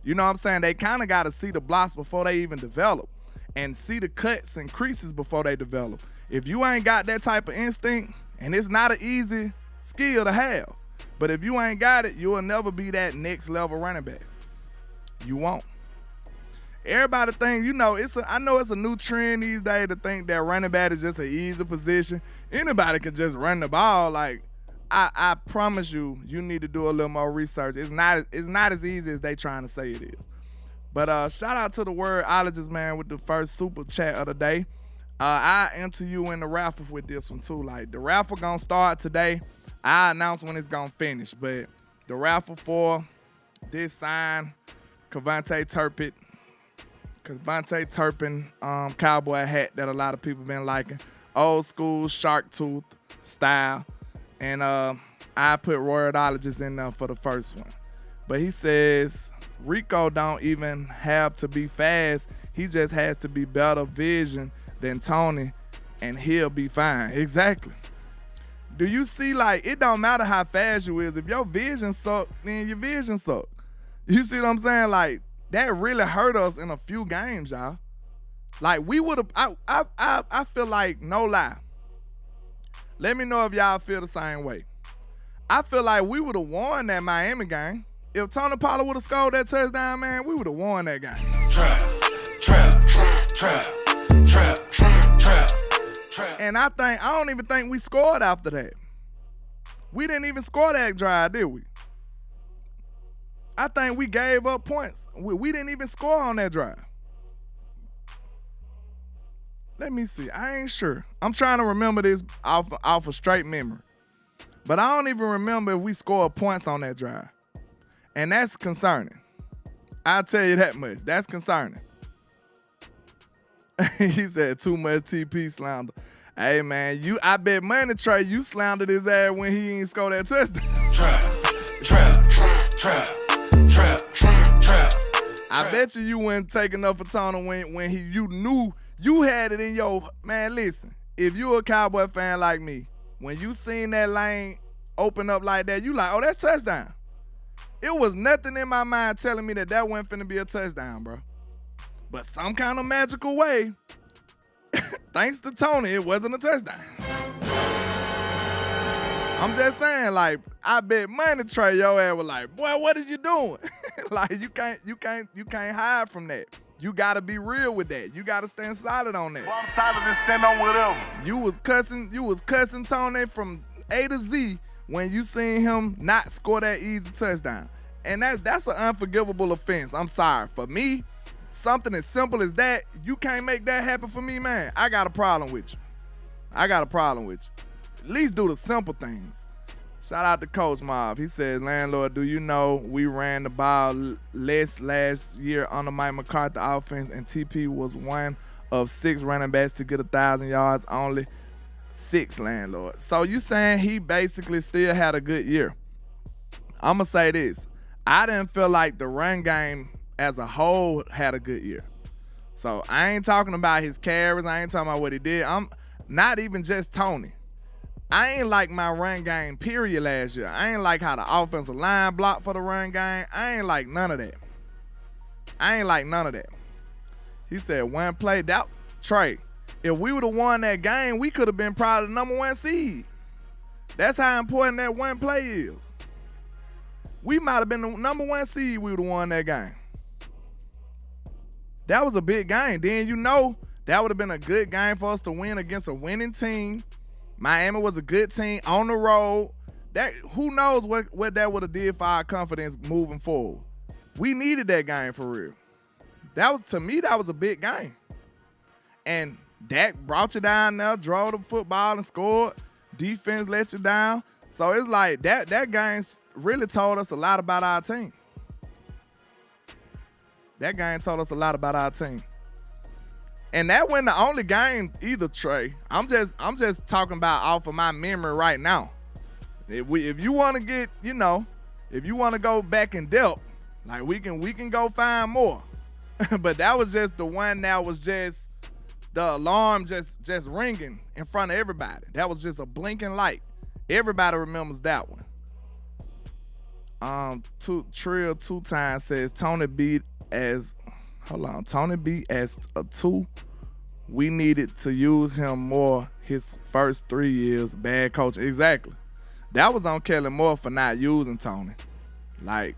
You know what I'm saying? They kind of got to see the blocks before they even develop and see the cuts and creases before they develop. If you ain't got that type of instinct, and it's not an easy skill to have, but if you ain't got it, you will never be that next level running back. You won't. Everybody think, I know it's a new trend these days to think that running back is just an easy position. Anybody can just run the ball. Like, I promise you need to do a little more research. It's not as easy as they trying to say it is. But shout out to the wordologist, man, with the first super chat of the day. I enter you in the raffle with this one too. Like, the raffle gonna start today. I announce when it's gonna finish. But the raffle for this sign, Cavante Turpin cowboy hat that a lot of people been liking. Old school shark tooth style. And I put wordologist in there for the first one. But he says Rico don't even have to be fast. He just has to be better vision than Tony, and he'll be fine. Exactly. Do you see, like, it don't matter how fast you is. If your vision suck, then your vision suck. You see what I'm saying? Like, that really hurt us in a few games, y'all. Like, we would have, I feel like, no lie. Let me know if y'all feel the same way. I feel like we would have won that Miami game. If Tony Pollard would have scored that touchdown, man, we would have won that game. Trap. And I don't even think we scored after that. We didn't even score that drive, did we? I think we gave up points. We didn't even score on that drive. Let me see. I ain't sure. I'm trying to remember this off of straight memory. But I don't even remember if we scored points on that drive. And that's concerning. I'll tell you that much. That's concerning. He said too much TP slander. Hey, man, I bet money, Trey, you slandered his ass when he ain't scored that touchdown. Trap. I bet you wouldn't take enough for Tony when you knew you had it in your, man, listen, if you a Cowboy fan like me, when you seen that lane open up like that, you like, oh, that's touchdown. It was nothing in my mind telling me that wasn't finna be a touchdown, bro. But some kind of magical way, thanks to Tony, it wasn't a touchdown. I'm just saying, like, I bet money Trey your ass was like, boy, what is you doing? Like, you can't hide from that. You gotta be real with that. You gotta stand solid on that. Well, I'm solid and stand on whatever. You was cussing Tony from A to Z when you seen him not score that easy touchdown. And that's an unforgivable offense. I'm sorry. For me, something as simple as that, you can't make that happen for me, man. I got a problem with you. At least do the simple things. Shout out to Coach Mob. He says, landlord, do you know we ran the ball less last year under Mike McCarthy offense, and TP was one of 6 running backs to get 1,000 yards, only 6, landlord. So you saying he basically still had a good year. I'm going to say this. I didn't feel like the run game as a whole had a good year. So I ain't talking about his carries. I ain't talking about what he did. I'm not even just Tony. I ain't like my run game, period, last year. I ain't like how the offensive line blocked for the run game. I ain't like none of that. He said one play. Trey, if we would have won that game, we could have been probably the number 1 seed. That's how important that one play is. We might have been the number 1 seed. We would have won that game. That was a big game. Then that would have been a good game for us to win against a winning team. Miami was a good team on the road. Who knows what that would have did for our confidence moving forward. We needed that game for real. To me, that was a big game. And Dak brought you down there, drove the football and scored. Defense let you down. So it's like that game really told us a lot about our team. That game told us a lot about our team. And that wasn't the only game either, Trey. I'm just talking about off of my memory right now. If you want to get, if you want to go back in depth, like we can go find more. But that was just the one that was just the alarm just ringing in front of everybody. That was just a blinking light. Everybody remembers that one. Trill 2 times says Tony beat as a 2. We needed to use him more his first 3 years. Bad coach. Exactly. That was on Kellen Moore for not using Tony. Like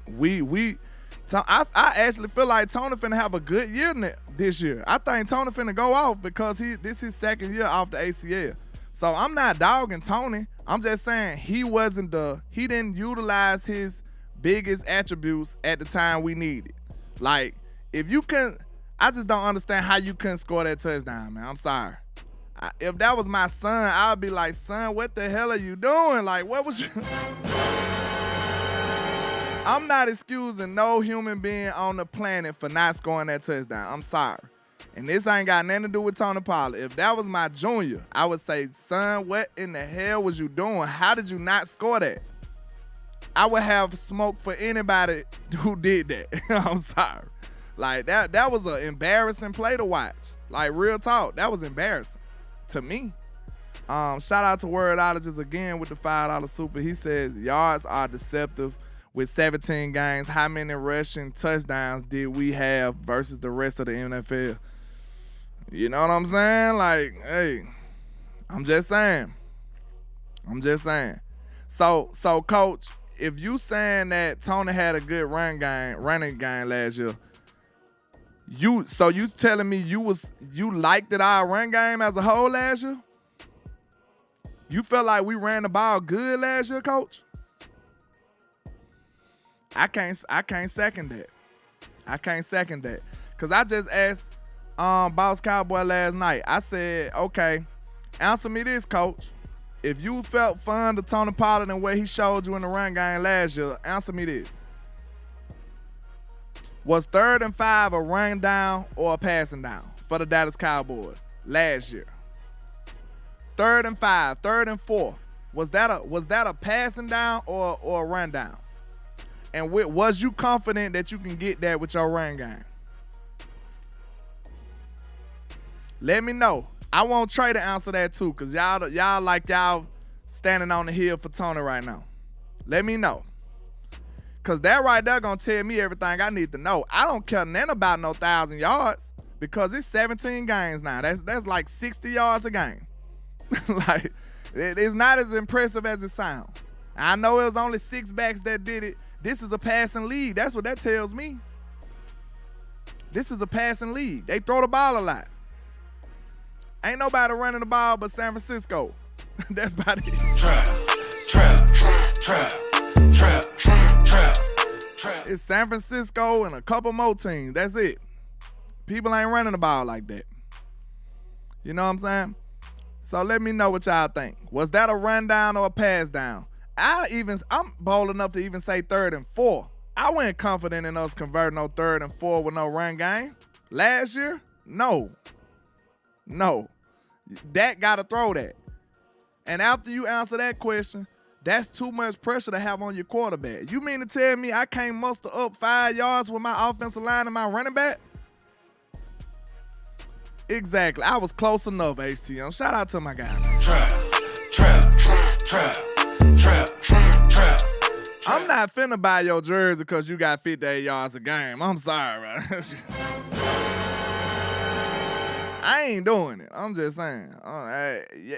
I actually feel like Tony finna have a good year this year. I think Tony finna go off because this is his second year off the ACL. So I'm not dogging Tony. I'm just saying he didn't utilize his biggest attributes at the time we needed. Like, I just don't understand how you couldn't score that touchdown, man. I'm sorry. If that was my son, I would be like, son, what the hell are you doing? Like, what was you... I'm not excusing no human being on the planet for not scoring that touchdown. I'm sorry. And this ain't got nothing to do with Tony Pollard. If that was my junior, I would say, son, what in the hell was you doing? How did you not score that? I would have smoke for anybody who did that. I'm sorry. Like, that was an embarrassing play to watch. Like, real talk, that was embarrassing to me. Shout out to Wordologist again with the $5 super. He says, yards are deceptive. With 17 games, how many rushing touchdowns did we have versus the rest of the NFL? You know what I'm saying? Like, hey, I'm just saying. So, Coach, if you saying that Tony had a good running game last year, you telling me you liked it our run game as a whole last year? You felt like we ran the ball good last year, Coach? I can't second that. Cause I just asked Boss Cowboy last night. I said, okay, answer me this, Coach. If you felt fun to Tony Pollard and what he showed you in the run game last year, answer me this. Was 3rd and 5 a run down or a passing down for the Dallas Cowboys last year? 3rd and 5, 3rd and 4. Was that a passing down or a run down? And was you confident that you can get that with your run game? Let me know. I want Trey to answer that too, because y'all standing on the hill for Tony right now. Let me know. Because that right there going to tell me everything I need to know. I don't care nothing about no 1,000 yards because it's 17 games now. That's like 60 yards a game. Like, it's not as impressive as it sounds. I know it was only 6 backs that did it. This is a passing league. That's what that tells me. This is a passing league. They throw the ball a lot. Ain't nobody running the ball but San Francisco. That's about it. Trap. It's San Francisco and a couple more teams. That's it. People ain't running the ball like that. You know what I'm saying? So let me know what y'all think. Was that a run down or a pass down? I'm bold enough to even say 3rd and 4. I wasn't confident in us converting no 3rd and 4 with no run game. Last year? No. Dak got to throw that. And after you answer that question, that's too much pressure to have on your quarterback. You mean to tell me I can't muster up 5 yards with my offensive line and my running back? Exactly. I was close enough, HTM. Shout out to my guy. Trap. I'm not finna buy your jersey because you got 58 yards a game. I'm sorry, right? I ain't doing it. I'm just saying.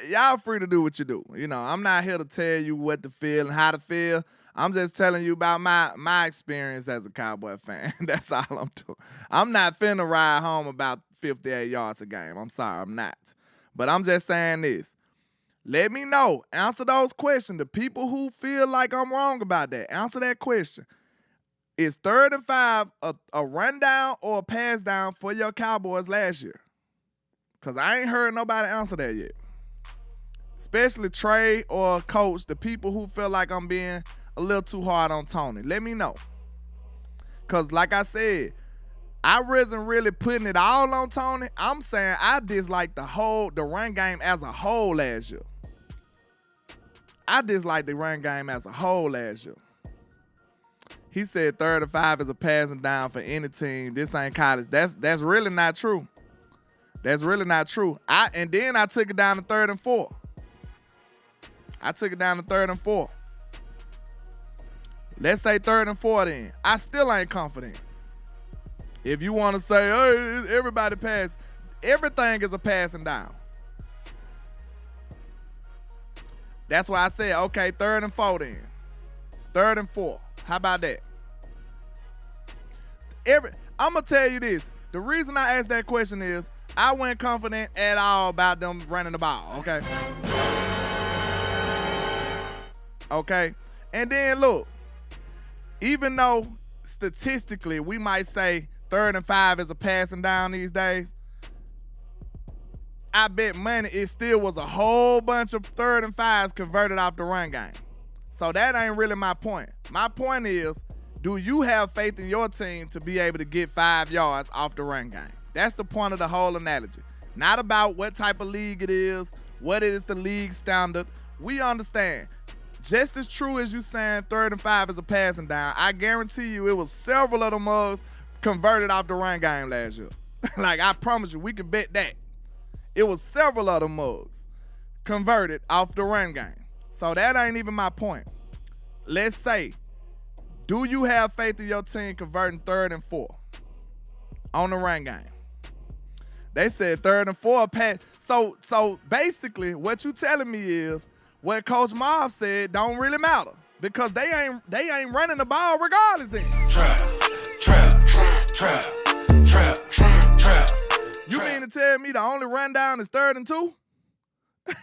Y'all free to do what you do. You know, I'm not here to tell you what to feel and how to feel. I'm just telling you about my experience as a Cowboy fan. That's all I'm doing. I'm not finna ride home about 58 yards a game. I'm sorry, I'm not. But I'm just saying this. Let me know. Answer those questions. The people who feel like I'm wrong about that, answer that question. Is 3rd and 5 a rundown or a pass down for your Cowboys last year? Because I ain't heard nobody answer that yet. Especially Trey or Coach, the people who feel like I'm being a little too hard on Tony. Let me know. Because like I said, I wasn't really putting it all on Tony. I'm saying I disliked the run game as a whole last year. I disliked the run game as a whole last year. He said 3rd and 5 is a passing down for any team. This ain't college. That's really not true. That's really not true. And then I took it down to 3rd and 4. I took it down to 3rd and 4. Let's say 3rd and 4 then. I still ain't confident. If you want to say, hey, everybody pass, everything is a passing down. That's why I said, okay, 3rd and 4 then. 3rd and 4. How about that? I'm going to tell you this. The reason I asked that question is I wasn't confident at all about them running the ball, okay? Okay? And then look, even though statistically we might say 3rd and 5 is a passing down these days, I bet money it still was a whole bunch of 3rd and 5s converted off the run game. So that ain't really my point. My point is, do you have faith in your team to be able to get 5 yards off the run game? That's the point of the whole analogy. Not about what type of league it is, what is the league standard. We understand. Just as true as you saying 3rd and 5 is a passing down, I guarantee you it was several of the mugs converted off the run game last year. Like, I promise you, we can bet that. It was several of the mugs converted off the run game. So that ain't even my point. Let's say, do you have faith in your team converting 3rd and 4 on the run game? They said 3rd and 4 pass. So basically, what you telling me is what Coach Marv said don't really matter because they ain't running the ball regardless. Then Trap. You mean to tell me the only rundown is 3rd and 2?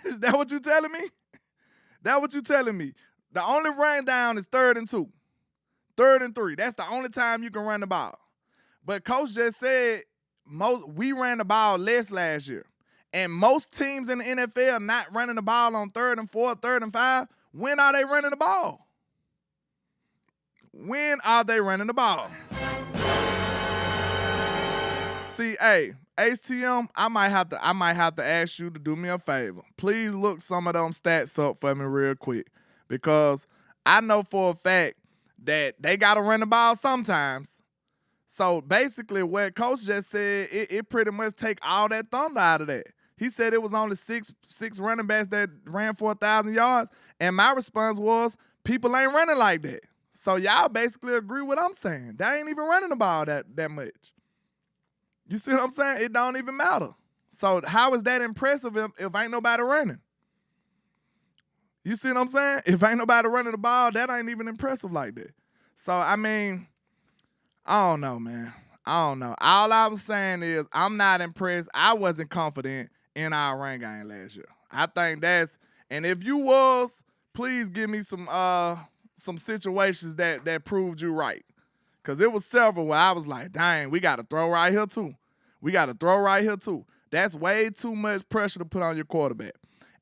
Is that what you telling me? That what you telling me? The only rundown is 3rd and 2, 3rd and 3. That's the only time you can run the ball. But Coach just said we ran the ball less last year. And most teams in the NFL not running the ball on 3rd and 4, 3rd and 5. When are they running the ball? When are they running the ball? See, hey, HTM, I might have to ask you to do me a favor. Please look some of them stats up for me real quick. Because I know for a fact that they got to run the ball sometimes. So basically what Coach just said, it pretty much take all that thunder out of that. He said it was only six running backs that ran for 1,000 yards. And my response was, people ain't running like that. So y'all basically agree with what I'm saying. They ain't even running the ball that much. You see what I'm saying? It don't even matter. So how is that impressive if ain't nobody running? You see what I'm saying? If ain't nobody running the ball, that ain't even impressive like that. So, I mean, I don't know, man. I don't know. All I was saying is I'm not impressed. I wasn't confident in our run game last year. I think and if you was, please give me some situations that proved you right. Because it was several where I was like, dang, we got to throw right here too. That's way too much pressure to put on your quarterback.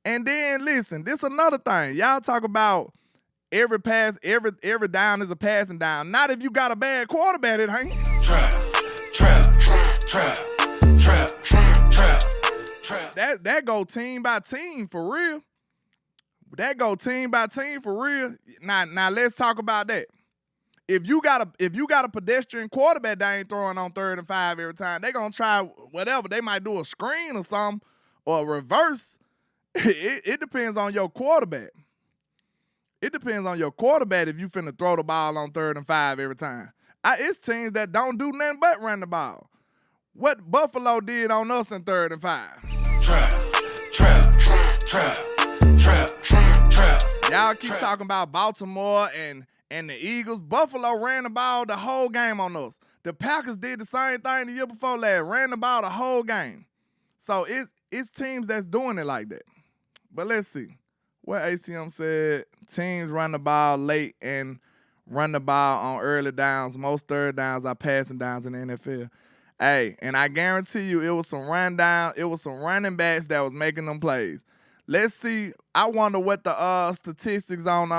And then, listen, this another thing. Y'all talk about every down is a passing down. Not if you got a bad quarterback, it ain't. Trap. That go team by team for real. That go team by team for real. Now let's talk about that. if you got a pedestrian quarterback that ain't throwing on 3rd and 5 every time, they gonna try whatever. They might do a screen or something or a reverse. It depends on your quarterback. It depends on your quarterback if you finna throw the ball on 3rd and 5 every time. It's teams that don't do nothing but run the ball. What Buffalo did on us in 3rd and 5. Trap. Y'all keep talking about Baltimore and the Eagles. Buffalo ran the ball the whole game on us. The Packers did the same thing the year before last, ran the ball the whole game. So it's teams that's doing it like that. But let's see. What ACM said, teams run the ball late and run the ball on early downs. Most third downs are passing downs in the NFL. Hey, and I guarantee you it was some running backs that was making them plays. Let's see. I wonder what the statistics on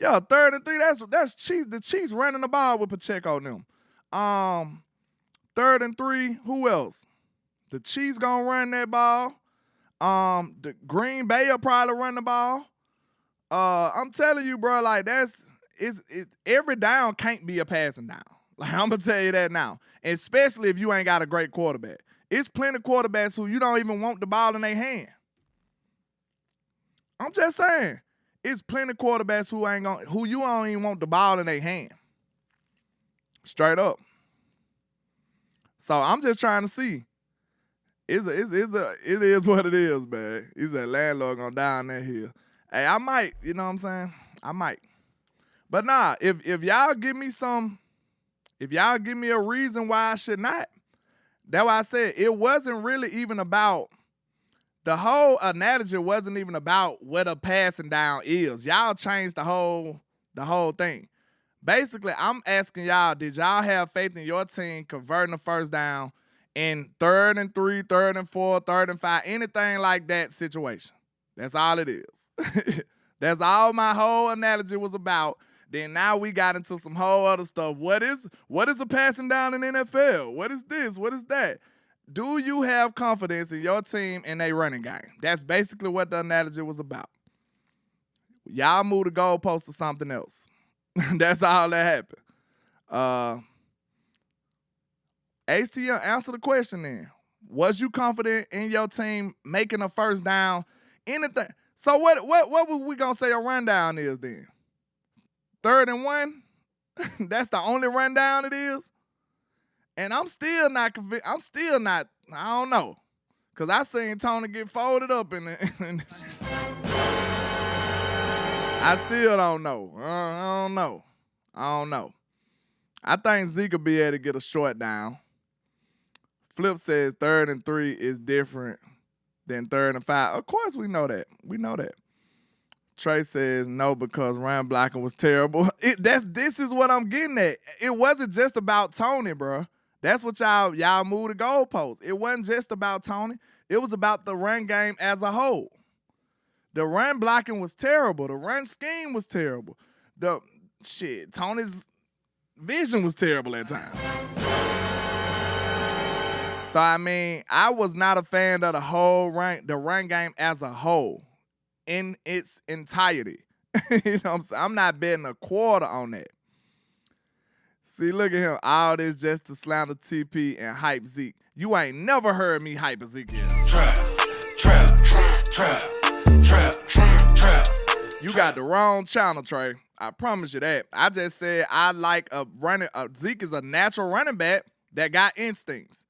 3rd and 3. That's Chiefs. The Chiefs running the ball with Pacheco and them. 3rd and 3. Who else? The Chiefs gonna run that ball. The Green Bay will probably run the ball. I'm telling you, bro, like every down can't be a passing down. Like, I'm gonna tell you that now. Especially if you ain't got a great quarterback. It's plenty of quarterbacks who you don't even want the ball in their hand. I'm just saying. It's plenty of quarterbacks who you don't even want the ball in their hand. Straight up. So I'm just trying to see. It is what it is, man. He's a landlord gonna down that hill. Hey, I might, you know what I'm saying? I might. But nah, if y'all give me a reason why I should not, that's why I said it wasn't really even about, the whole analogy wasn't even about what a passing down is. Y'all changed the whole thing. Basically, I'm asking y'all, did y'all have faith in your team converting the first down in 3rd and 3, 3rd and 4, 3rd and 5, anything like that situation? That's all it is. That's all my whole analogy was about. Then now we got into some whole other stuff. What is a passing down in NFL? What is this? What is that? Do you have confidence in your team and their running game? That's basically what the analogy was about. Y'all move the goalpost to something else. That's all that happened. ACM, answer the question then. Was you confident in your team making a first down? Anything? So what were we gonna say a rundown is then? 3rd and 1? That's the only rundown it is? And I'm still not convinced. I don't know. Because I seen Tony get folded up in the I still don't know. I don't know. I think Zeke will be able to get a short down. Flip says 3rd and 3 is different than 3rd and 5. Of course we know that. Trey says no because run blocking was terrible. This is what I'm getting at. It wasn't just about Tony, bro. That's what y'all moved the goalposts. It wasn't just about Tony. It was about the run game as a whole. The run blocking was terrible. The run scheme was terrible. Tony's vision was terrible at times. So, I mean, I was not a fan of the run game as a whole in its entirety. You know what I'm saying? I'm not betting a quarter on that. See, look at him. All this just to slander TP and hype Zeke. You ain't never heard me hype Ezekiel. Trap. You got the wrong channel, Trey. I promise you that. I just said I like Zeke is a natural running back that got instincts.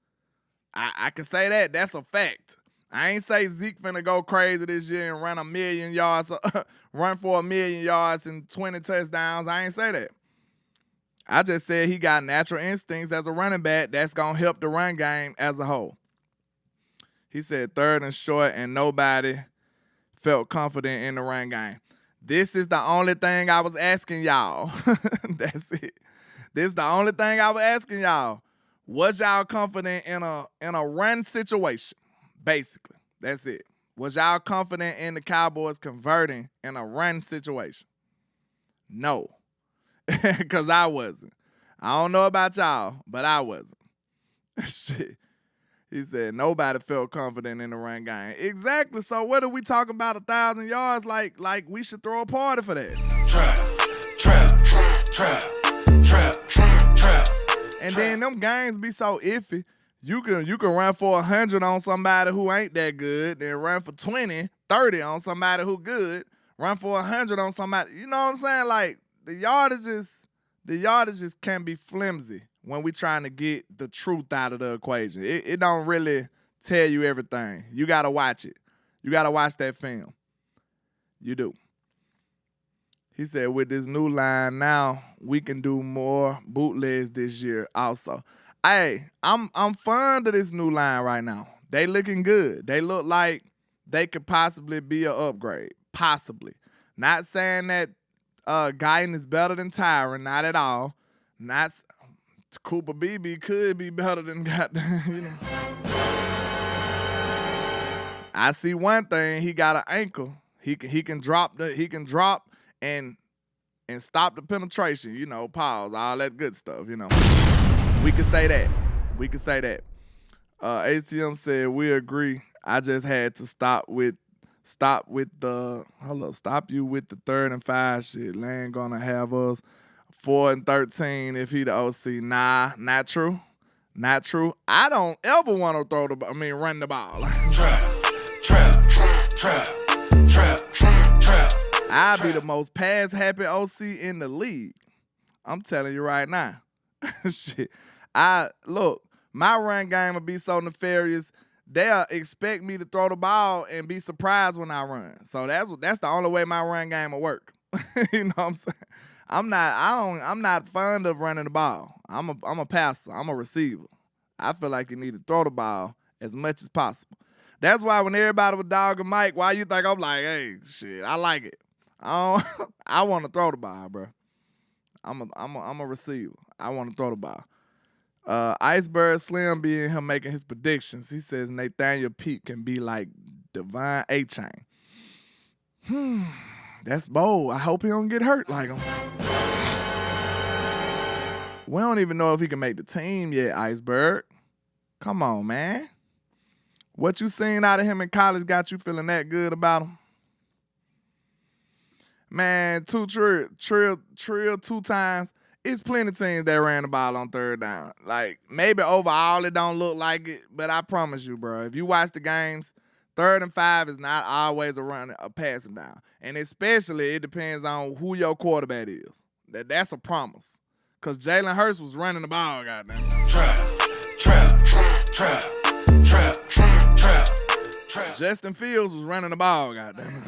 I can say that. That's a fact. I ain't say Zeke finna go crazy this year and run 1 million yards, run for 1 million yards and 20 touchdowns. I ain't say that. I just said he got natural instincts as a running back that's going to help the run game as a whole. He said 3rd and short and nobody felt confident in the run game. This is the only thing I was asking y'all. That's it. This is the only thing I was asking y'all. Was y'all confident in a run situation? Basically, that's it. Was y'all confident in the Cowboys converting in a run situation? No, because I wasn't. I don't know about y'all, but I wasn't. Shit. He said nobody felt confident in the run game. Exactly. So what are we talking about 1,000 yards? Like we should throw a party for that. Trap. And then them games be so iffy. You can run for 100 on somebody who ain't that good, then run for 20, 30 on somebody who good, run for 100 on somebody. You know what I'm saying? Like the yardages can be flimsy when we trying to get the truth out of the equation. It don't really tell you everything. You gotta watch it. You gotta watch that film. You do. He said, with this new line now, we can do more bootlegs this year also. Hey, I'm fond of this new line right now. They looking good. They look like they could possibly be an upgrade. Possibly. Not saying that Guyton is better than Tyron. Not at all. Not Cooper BB could be better than goddamn, you know. I see one thing. He got an ankle. He can drop and stop the penetration. You know, pause, all that good stuff. You know. We could say that. ATM said we agree. I just had to stop you with the 3rd and 5 shit. Lane gonna have us 4 and 13 if he the OC. Nah, not true. Not true. I don't ever want to run the ball. Trap. I'll be the most pass happy OC in the league. I'm telling you right now. Shit. My run game will be so nefarious. They'll expect me to throw the ball and be surprised when I run. So that's the only way my run game will work. You know what I'm saying? I'm not fond of running the ball. I'm a passer. I'm a receiver. I feel like you need to throw the ball as much as possible. That's why when everybody was dogging Mike, why you think I'm like, hey, shit, I like it. I want to throw the ball, bro. I'm a receiver. I want to throw the ball. Iceberg Slim be in here making his predictions. He says Nathaniel Pete can be like Divine A-Chain. That's bold. I hope he don't get hurt like him. We don't even know if he can make the team yet, Iceberg. Come on, man. What you seen out of him in college got you feeling that good about him? Man, trill 2 times. It's plenty of teams that ran the ball on 3rd down. Like, maybe overall it don't look like it, but I promise you, bro, if you watch the games, 3rd and 5 is not always a passing down. And especially it depends on who your quarterback is. That's a promise. Because Jalen Hurts was running the ball, goddamn. Trap. Justin Fields was running the ball, goddamn.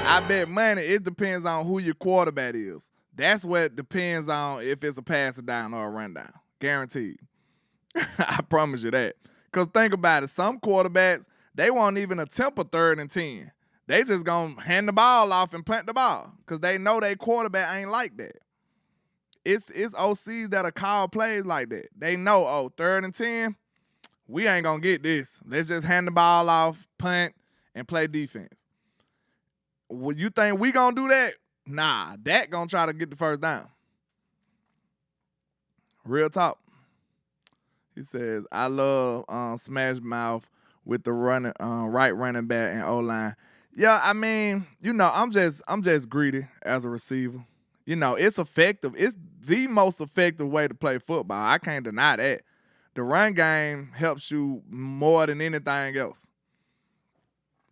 I bet money it depends on who your quarterback is. That's what depends on if it's a passing down or a run down. Guaranteed. I promise you that. Because think about it. Some quarterbacks, they won't even attempt a 3rd and 10. They just going to hand the ball off and punt the ball because they know their quarterback ain't like that. It's OCs that'll call plays like that. They know, 3rd and 10, we ain't going to get this. Let's just hand the ball off, punt, and play defense. Well, you think we going to do that? Nah, Dak going to try to get the 1st down. Real talk. He says, I love Smash Mouth with the right running back and O-line. Yeah, I mean, you know, I'm just greedy as a receiver. You know, it's effective. It's the most effective way to play football. I can't deny that. The run game helps you more than anything else.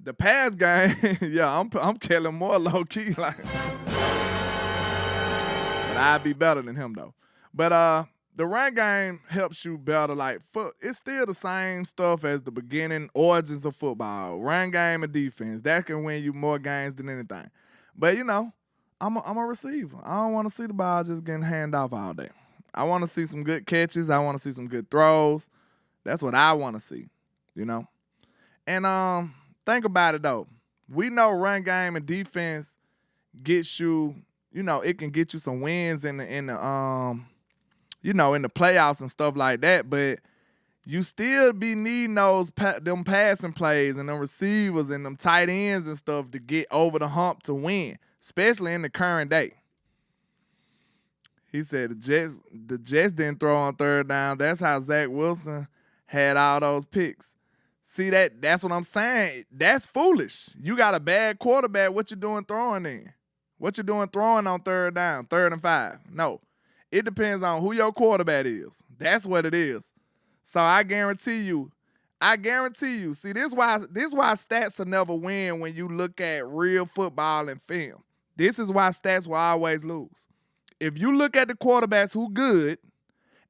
The pass game, yeah, I'm killing more low key, like. But I'd be better than him though. But the run game helps you better. Like, it's still the same stuff as the beginning origins of football. Run game and defense. That can win you more games than anything. But, you know, I'm a receiver. I don't want to see the ball just getting handed off all day. I want to see some good catches. I want to see some good throws. That's what I want to see, you know. And think about it, though. We know run game and defense gets you, you know, it can get you some wins in the playoffs and stuff like that, but you still be needing them passing plays and them receivers and them tight ends and stuff to get over the hump to win, especially in the current day. He said the Jets didn't throw on 3rd down. That's how Zach Wilson had all those picks. See, that's what I'm saying. That's foolish. You got a bad quarterback. What you doing throwing in? What you doing throwing on third down, 3rd and 5? No. It depends on who your quarterback is. That's what it is. So I guarantee you. See, this why stats will never win when you look at real football and film. This is why stats will always lose. If you look at the quarterbacks who good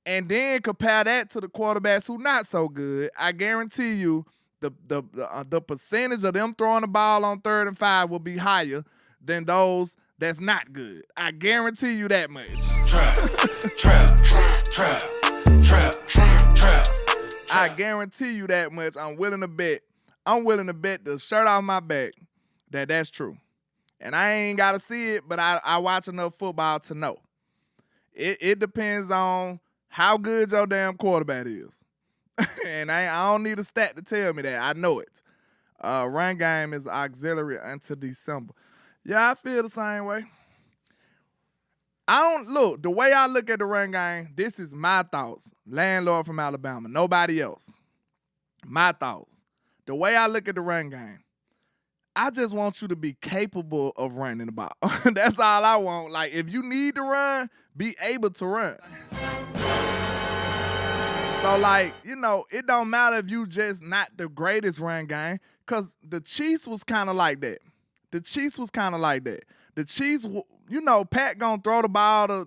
and then compare that to the quarterbacks who not so good, I guarantee you the percentage of them throwing the ball on 3rd and 5 will be higher than those that's not good. I guarantee you that much. Trap. I guarantee you that much. I'm willing to bet the shirt off my back that that's true. And I ain't got to see it, but I watch enough football to know. It depends on how good your damn quarterback is. And I don't need a stat to tell me that. I know it. Run game is auxiliary until December. Yeah, I feel the same way. The way I look at the run game, this is my thoughts. Landlord from Alabama, nobody else. My thoughts. The way I look at the run game, I just want you to be capable of running the ball. That's all I want. Like, if you need to run, be able to run. So, like, it don't matter if you just not the greatest run game, because the Chiefs was kind of like that. The Chiefs, Pat gonna throw the ball to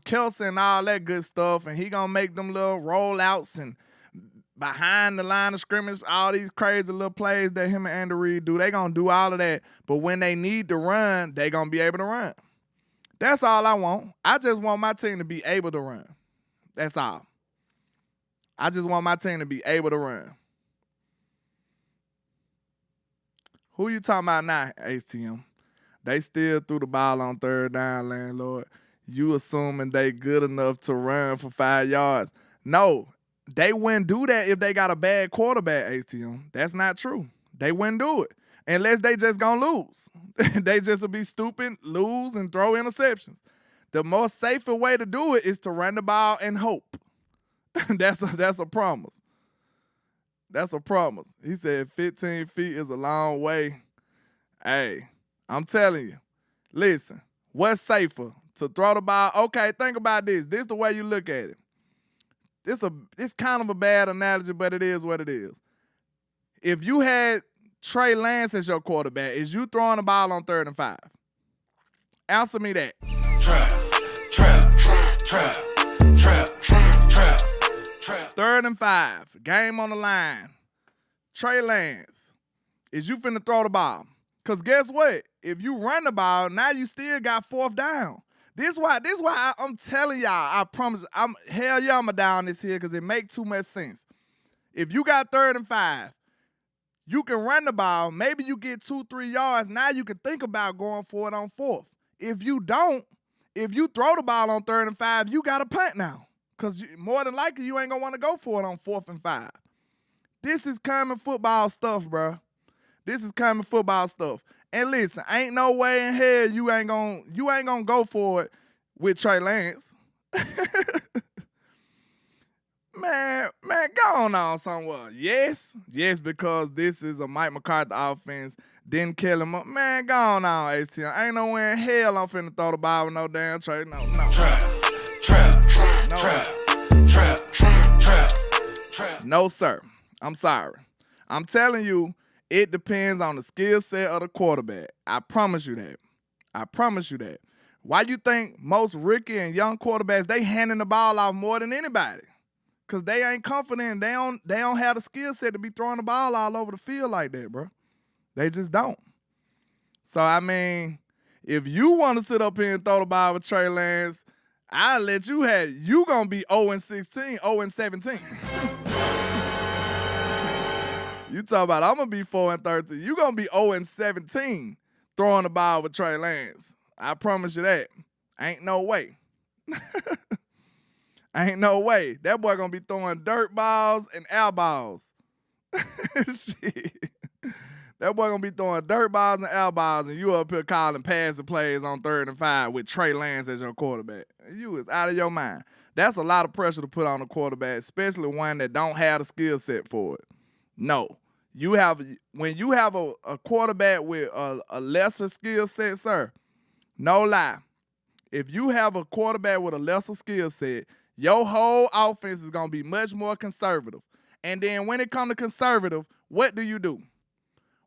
Kelsey and all that good stuff, and he gonna make them little rollouts and behind the line of scrimmage, all these crazy little plays that him and Andy Reid do. They gonna do all of that, but when they need to run, they gonna be able to run. That's all I want. I just want my team to be able to run. That's all. I just want my team to be able to run. Who you talking about now, HTM? They still threw the ball on 3rd down, landlord. You assuming they good enough to run for 5 yards. No, they wouldn't do that if they got a bad quarterback, HTM. That's not true. They wouldn't do it unless they just gonna lose. They just will be stupid, lose, and throw interceptions. The most safer way to do it is to run the ball and hope. That's a promise. That's a promise. He said 15 feet is a long way. Hey, I'm telling you. Listen, what's safer? To throw the ball? Okay, think about this. This is the way you look at it. It's kind of a bad analogy, but it is what it is. If you had Trey Lance as your quarterback, is you throwing the ball on 3rd and 5? Answer me that. Trap. 3rd and 5, game on the line. Trey Lance, is you finna throw the ball? Because guess what? If you run the ball, now you still got 4th down. This why I'm telling y'all, I promise, I'm going down this here because it make too much sense. If you got 3rd and 5, you can run the ball. Maybe you get 2-3 yards. Now you can think about going for it on 4th. If you don't, if you throw the ball on 3rd and 5, you got to punt now. Because more than likely, you ain't going to want to go for it on 4th and 5. This is common football stuff, bro. This is common football stuff. And listen, ain't no way in hell you ain't gonna go for it with Trey Lance. man, go on somewhere. Yes, because this is a Mike McCarthy offense. Didn't kill him up. Man, go on, HTM. Ain't no way in hell I'm finna throw the ball with no damn Trey. No. Trap. No, sir. I'm sorry. I'm telling you, it depends on the skill set of the quarterback. I promise you that. Why you think most rookie and young quarterbacks, they handing the ball off more than anybody? Because they ain't confident. They don't have the skill set to be throwing the ball all over the field like that, bro. They just don't. So, I mean, if you want to sit up here and throw the ball with Trey Lance, I'll let you have it. You going to be 0-16, 0-17. You talk about I'm going to be 4-13. You going to be 0-17 throwing the ball with Trey Lance. I promise you that. Ain't no way. Ain't no way. That boy going to be throwing dirt balls and air balls. Shit. That boy going to be throwing dirt balls and air balls, and you up here calling passing plays on 3rd and 5 with Trey Lance as your quarterback. You is out of your mind. That's a lot of pressure to put on a quarterback, especially one that don't have the skill set for it. No. When you have a quarterback with a lesser skill set, sir, no lie. If you have a quarterback with a lesser skill set, your whole offense is going to be much more conservative. And then when it comes to conservative, what do?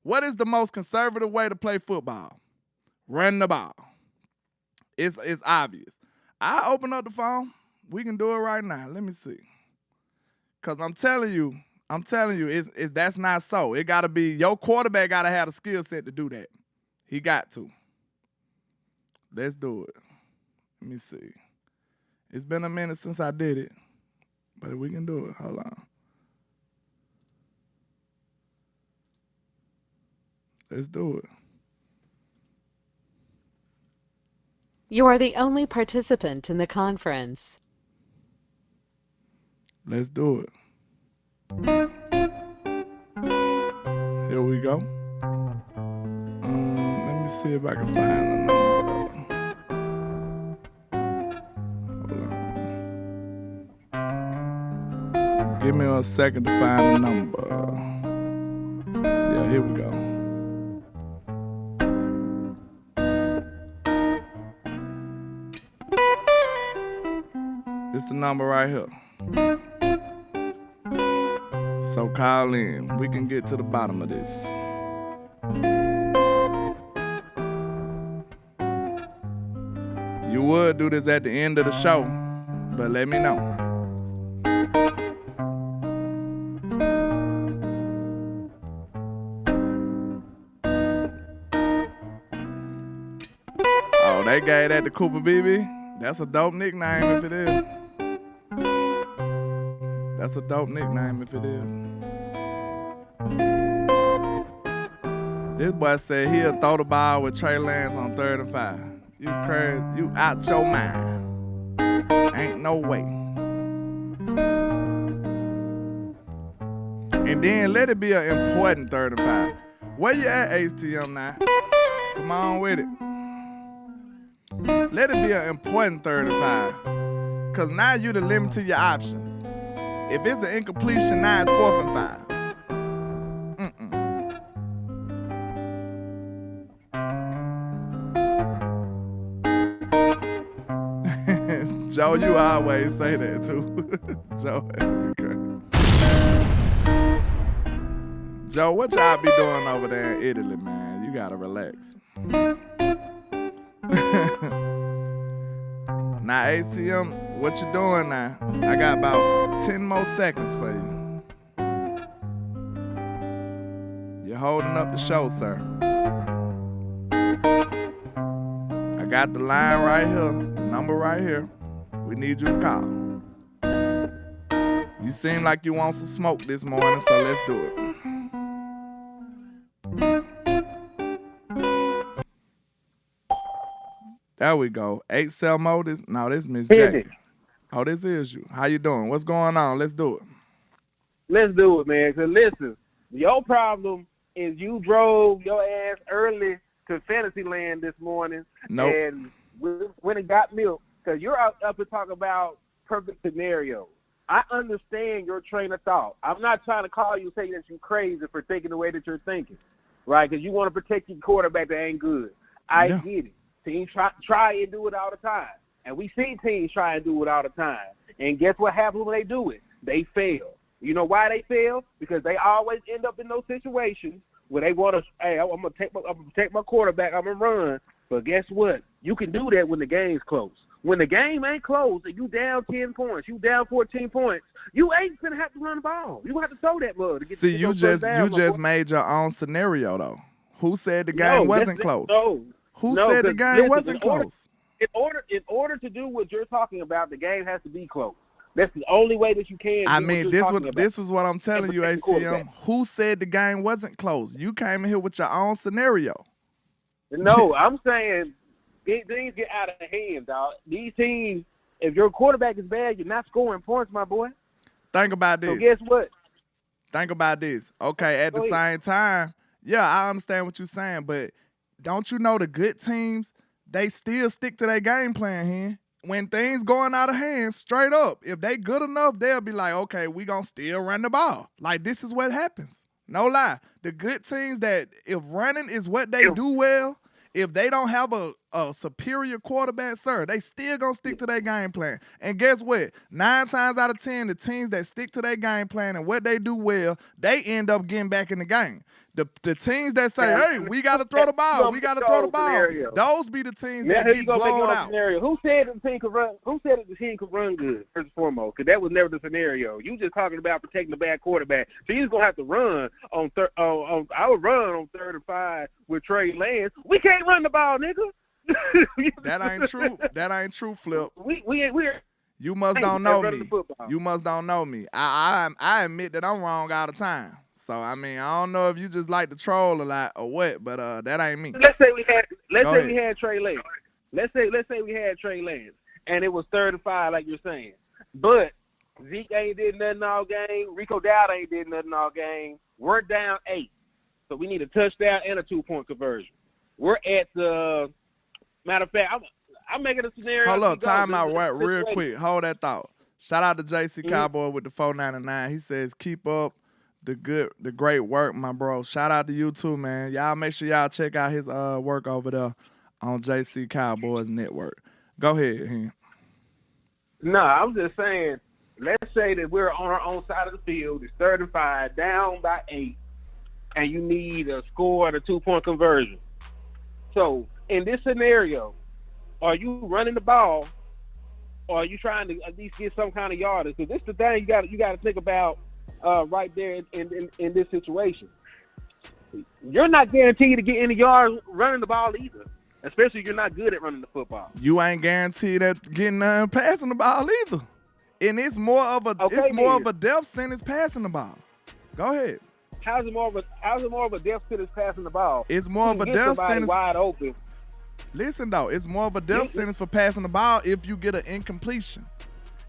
What is the most conservative way to play football? Run the ball. It's obvious. I open up the phone. We can do it right now. Let me see. Because I'm telling you, that's not so. It got to be, your quarterback got to have the skill set to do that. He got to. Let's do it. Let me see. It's been a minute since I did it, but we can do it. Hold on. Let's do it. You are the only participant in the conference. Let's do it. Here we go. Let me see if I can find the number. Hold on. Give me a second to find the number. Yeah, here we go. It's the number right here. So call in. We can get to the bottom of this. You would do this at the end of the show, but let me know. Oh, they gave that to Cooper BB? That's a dope nickname if it is. That's a dope nickname if it is. This boy said he'll throw the ball with Trey Lance on 3rd and 5. You crazy. You out your mind. Ain't no way. And then let it be an important 3rd and 5. Where you at, HTM now? Come on with it. Let it be an important 3rd and 5. Because now you the limit to your options. If it's an incompletion, now it's 4th and 5. Joe, you always say that too. Joe, Joe, what y'all be doing over there in Italy, man? You gotta relax. Now, ATM, what you doing now? I got about 10 more seconds for you. You're holding up the show, sir. I got the line right here, the number right here. We need you to call. You seem like you want some smoke this morning, so let's do it. There we go. 8-cell this. No, this Miss Jackie. Oh, this is you. How you doing? What's going on? Let's do it. Let's do it, man. Because listen, your problem is you drove your ass early to Fantasyland this morning. Nope. And when it got milk, because you're up and talking about perfect scenarios. I understand your train of thought. I'm not trying to call you and say that you're crazy for thinking the way that you're thinking, right? Because you want to protect your quarterback that ain't good. I get it. Teams try and do it all the time. And we see teams try and do it all the time. And guess what happens when they do it? They fail. You know why they fail? Because they always end up in those situations where they want to, hey, I'm going to protect my quarterback, I'm going to run. But guess what? You can do that when the game's close. When the game ain't close and you down 10 points, you down 14 points, you ain't going to have to run the ball. You have to throw that mug to get See, you just made your own scenario, though. Who said the game wasn't close? Who said the game wasn't close? In order to do what you're talking about, the game has to be close. That's the only way that you can. I mean, this was what I'm telling you, HTM. Who said the game wasn't close? You came in here with your own scenario. No, I'm saying things get out of hand, dog. These teams, if your quarterback is bad, you're not scoring points, my boy. Think about this. So guess what? Think about this. Okay, at the same time, yeah, I understand what you're saying, but don't you know the good teams, they still stick to their game plan here. When things going out of hand, straight up, if they good enough, they'll be like, okay, we gonna still run the ball. Like, this is what happens. No lie. The good teams that if running is what they do well, if they don't have a superior quarterback, sir, they still gonna stick to their game plan. And guess what? 9 times out of 10, the teams that stick to their game plan and what they do well, they end up getting back in the game. The teams that say, hey, we got to throw the ball, those be the teams that get blown out. Scenario. Who said the team could run? Who said that the team could run good, first and foremost? Because that was never the scenario. You just talking about protecting the bad quarterback. So you're going to have to run on I would run on 3rd and 5 with Trey Lance. We can't run the ball, nigga. That ain't true. That ain't true, Flip. We're You must don't know me. You must don't know me. I admit that I'm wrong all the time. So I mean, I don't know if you just like to troll a lot or what, but that ain't me. Let's say we had Trey Lance. Let's say we had Trey Lance, and it was 3rd and 5, like you're saying. But Zeke ain't did nothing all game. Rico Dowd ain't did nothing all game. We're down 8, so we need a touchdown and a 2-point conversion. We're at the matter of fact. I'm making a scenario. Hold up, time out right real quick. Hold that thought. Shout out to JC Cowboy with the 499. He says, keep up the great work, my bro. Shout out to you too, man. Y'all make sure y'all check out his work over there on JC Cowboys Network. Go ahead, Hen. No, I'm just saying, let's say that we're on our own side of the field. It's 3rd and 5, down by 8, and you need a score and a 2-point conversion. So in this scenario, are you running the ball, or are you trying to at least get some kind of yardage? Because this is the thing you got to think about right there in this situation. You're not guaranteed to get any yards running the ball either, especially if you're not good at running the football. You ain't guaranteed at getting passing the ball either, and it's more of a death sentence passing the ball. Go ahead. How's it more of a death sentence passing the ball? It's more of a death sentence wide open. Listen though, it's more of a death sentence for passing the ball if you get an incompletion.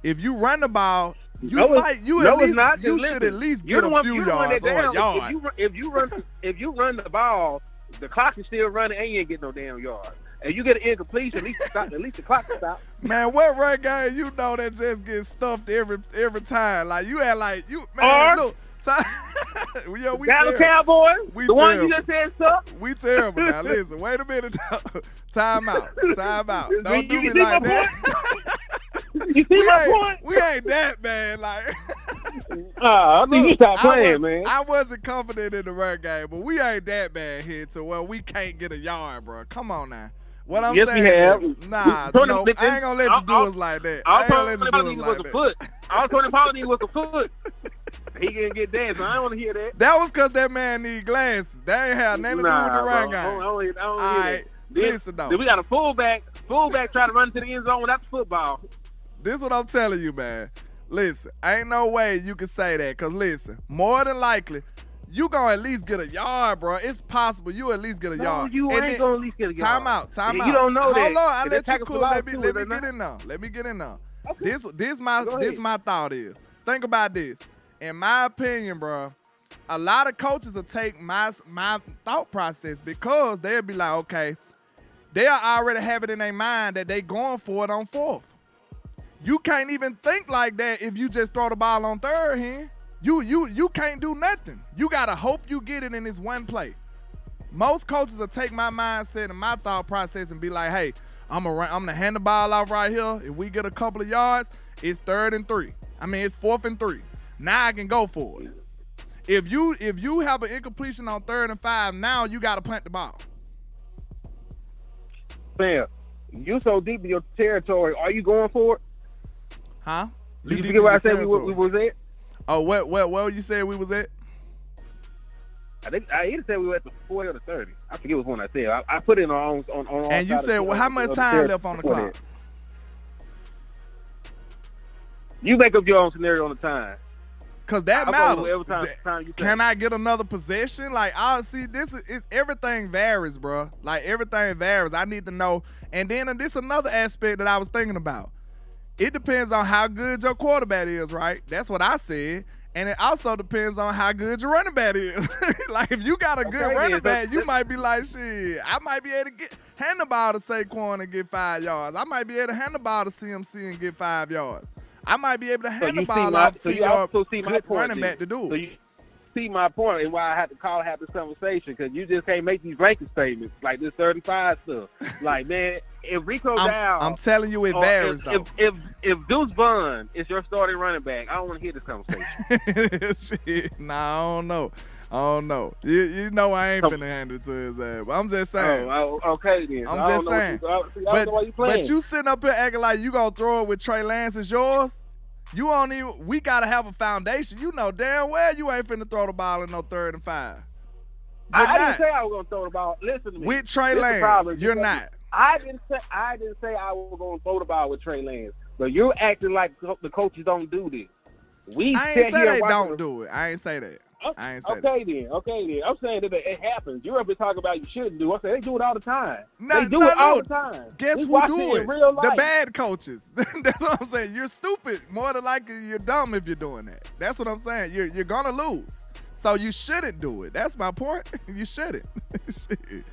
If you run the ball, you should at least get a few yards or a yard. If you run the ball, the clock is still running and you ain't getting no damn yard. And you get an incompletion, at least the clock stops. Man, what run game you know that just gets stuffed every time? Like you had like you man, look. Yo, we Dallas Cowboys, the one you just said suck. We terrible now. Listen, wait a minute. Time out. Don't do me like that. You see my point? We ain't that bad. Like, I think you stop playing, man. I wasn't confident in the run game, but we ain't that bad here to where we can't get a yard, bro. Come on now. What I'm saying, we have. I ain't gonna let you do us like that. I ain't gonna let you do us like that. All Tony Pollard needed was a foot. He didn't get that, so I don't want to hear that. That was because that man need glasses. That ain't have nothing to do with the run game. I don't hear that. Listen, though. Then we got a fullback trying to run to the end zone without the football. This is what I'm telling you, man. Listen, ain't no way you can say that. Because, listen, more than likely, you going to at least get a yard, bro. It's possible you at least get a yard. You ain't going to at least get a yard. Time out. You don't know that. Hold on, I let you cool. Let me get in there. Okay. This my thought is. Think about this. In my opinion, bro, a lot of coaches will take my thought process because they'll be like, okay, they'll already have it in their mind that they going for it on 4th. You can't even think like that if you just throw the ball on 3rd, hen. You can't do nothing. You gotta hope you get it in this one play. Most coaches will take my mindset and my thought process and be like, hey, I'm gonna hand the ball off right here. If we get a couple of yards, it's 3rd and 3. I mean, it's 4th and 3. Now I can go for it. If you have an incompletion on 3rd and 5, now you got to punt the ball. Sam, you so deep in your territory. Are you going for it? Huh? Did you forget what I said we was at? Oh, what you said we was at? I either said we were at the 40 or the 30. I forget which one I said. I put it on. And you said, well, how much time left on the clock? You make up your own scenario on the time. Cause that matters. Can I get another possession? Like, I see this is everything varies, bro. Like everything varies. I need to know. And then this another aspect that I was thinking about. It depends on how good your quarterback is, right? That's what I said. And it also depends on how good your running back is. Like if you got a good running back, you might be like, shit, I might be able to hand the ball to Saquon and get 5 yards. I might be able to hand the ball to CMC and get 5 yards. I might be able to hand the ball off to your good running back to do it. see my point and why I had to have this conversation, because you just can't make these blanket statements like this 35 stuff. Like, man, if Rico down, I'm telling you, it varies though. If Deuce Vaughn is your starting running back, I don't want to hear this conversation. Shit, nah, I don't know. You know I ain't finna hand it to his ass. But I'm just saying. Oh, okay then. I'm just saying. But you sitting up here acting like you gonna throw it with Trey Lance as yours? You don't even. We gotta have a foundation. You know damn well you ain't finna throw the ball in no 3rd and 5. I didn't say I was gonna throw the ball. Listen to me. With Trey Lance, you're not. I didn't say I was gonna throw the ball with Trey Lance, but you're acting like the coaches don't do this. I ain't say they don't do it. I ain't say that. I ain't say that. Okay then. I'm saying that it happens. You're up here talking about you shouldn't do. I say they do it all the time. They do it all the time. Guess who do it? The bad coaches. That's what I'm saying. You're stupid. More than likely, you're dumb if you're doing that. That's what I'm saying. You're gonna lose. So you shouldn't do it. That's my point. You shouldn't. Listen,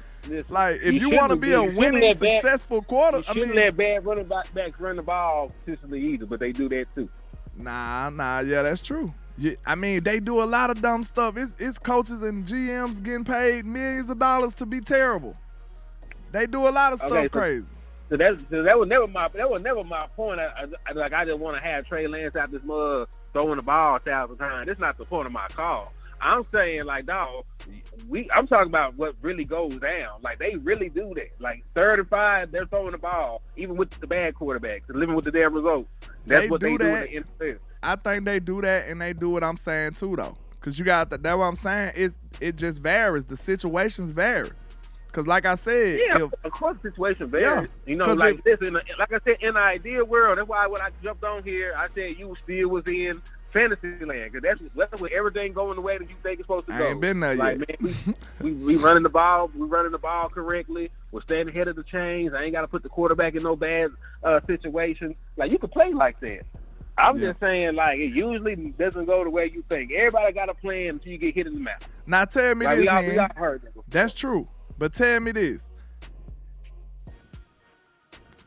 like if you want to be a winning, successful quarter, you shouldn't let bad running backs run the ball consistently either, but they do that too. Nah, yeah, that's true. I mean, they do a lot of dumb stuff. It's coaches and GMs getting paid millions of dollars to be terrible. They do a lot of stuff crazy. So that was never my point. I just want to have Trey Lance out this mud throwing the ball 1,000 times. That's not the point of my call. I'm saying, like, dog, I'm talking about what really goes down. Like, they really do that. Like, 3rd and 5, they're throwing the ball, even with the bad quarterbacks, and living with the damn results. That's what they do in the NFL. I think they do that, and they do what I'm saying, too, though. Because you got that's what I'm saying. It just varies. The situations vary. Because, like I said, of course, the situation varies. Yeah, you know, like this, like I said, in the ideal world, that's why when I jumped on here, I said you still was in fantasy land, because that's where everything going the way that you think it's supposed to go. I ain't been there yet. Man, we running the ball. We running the ball correctly. We're staying ahead of the chains. I ain't got to put the quarterback in no bad situation. Like, you can play like that. I'm just saying, like, it usually doesn't go the way you think. Everybody got a plan until you get hit in the mouth. Now tell me this, we got hurt. That's true. But tell me this.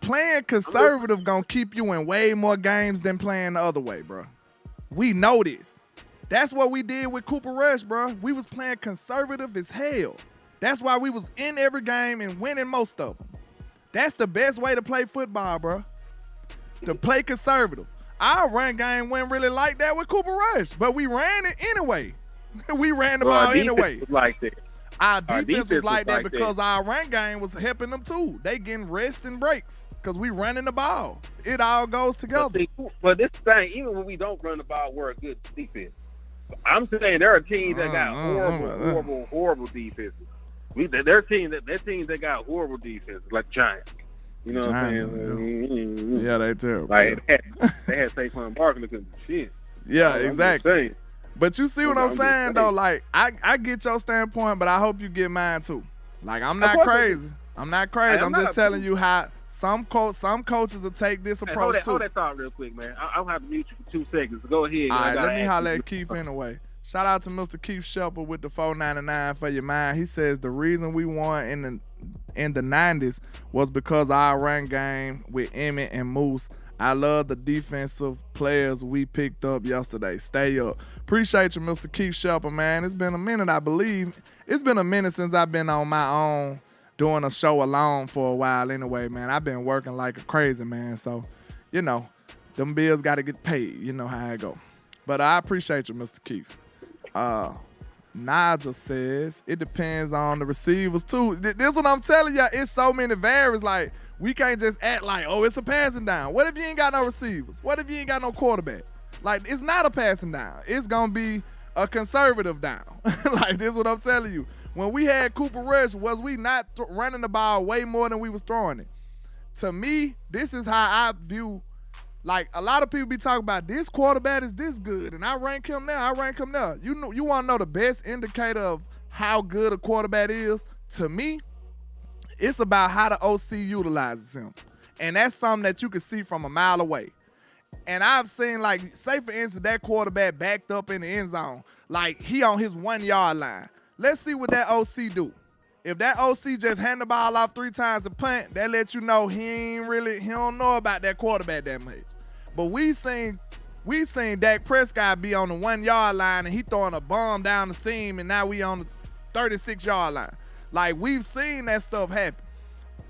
Playing conservative gonna keep you in way more games than playing the other way, bro. We know this. That's what we did with Cooper Rush, bro. We was playing conservative as hell. That's why we was in every game and winning most of them. That's the best way to play football, bro. To play conservative. Our run game wasn't really like that with Cooper Rush, but we ran it anyway. We ran the ball anyway. Like that. Our defense was like that because our run game was helping them too. They getting rest and breaks because we running the ball. It all goes together. But this thing, even when we don't run the ball, we're a good defense. I'm saying there are teams that got horrible defenses. There are teams that got horrible defenses, like Giants. You know what I'm saying? Yeah, they terrible. Like they had Saquon Barkley because of shit. Yeah, exactly. But you see what I'm saying, though? Like, I get your standpoint, but I hope you get mine, too. Like, I'm not crazy. I'm not crazy. I'm just telling you how some coaches will take this approach, too. Hold that thought real quick, man. I'm going to have to mute you for 2 seconds. Go ahead. All right, let me holler at Keith anyway. Shout out to Mr. Keith Shepard with the $4.99 for your mind. He says the reason we won in the 90s was because our run game with Emmett and Moose. I love the defensive players we picked up yesterday. Stay up. Appreciate you, Mr. Keith Shepard, man. It's been a minute, I believe. It's been a minute since I've been on my own doing a show alone for a while anyway, man. I've been working like a crazy, man. So, you know, them bills got to get paid. You know how it go. But I appreciate you, Mr. Keith. Nigel says it depends on the receivers, too. This what I'm telling you. It's so many variables. Like, we can't just act like, oh, it's a passing down. What if you ain't got no receivers? What if you ain't got no quarterback? Like, it's not a passing down. It's going to be a conservative down. Like, this is what I'm telling you. When we had Cooper Rush, was we not running the ball way more than we was throwing it? To me, this is how I view, like, a lot of people be talking about this quarterback is this good, and I rank him there, I rank him there. You want to know the best indicator of how good a quarterback is? To me, it's about how the OC utilizes him. And that's something that you can see from a mile away. And I've seen, like, say, for instance, that quarterback backed up in the end zone. Like, he on his 1 yard line. Let's see what that OC do. If that OC just hand the ball off 3 times and punt, that lets you know he don't know about that quarterback that much. But we seen We seen Dak Prescott be on the 1 yard line and he throwing a bomb down the seam, and now we on the 36 yard line. Like, we've seen that stuff happen.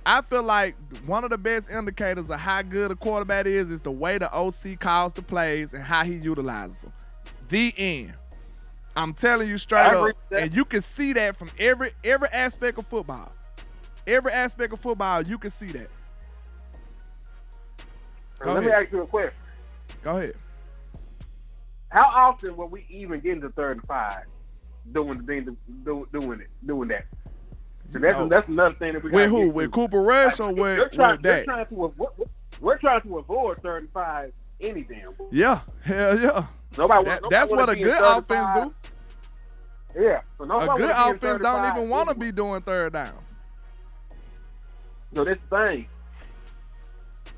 I feel like one of the best indicators of how good a quarterback is the way the OC calls the plays and how he utilizes them. The end. I'm telling you straight up, and you can see that from every aspect of football. Every aspect of football, you can see that. Let me ask you a question. Go ahead. How often will we even get into 3rd and 5 doing that? So that's another thing that we got. With who? With Cooper Rush or with Dak? We're trying to avoid 3rd and 5 any damn. Yeah, hell yeah. That's what a good offense do. Yeah. So a good offense don't even want to be doing 3rd downs. So that's the thing.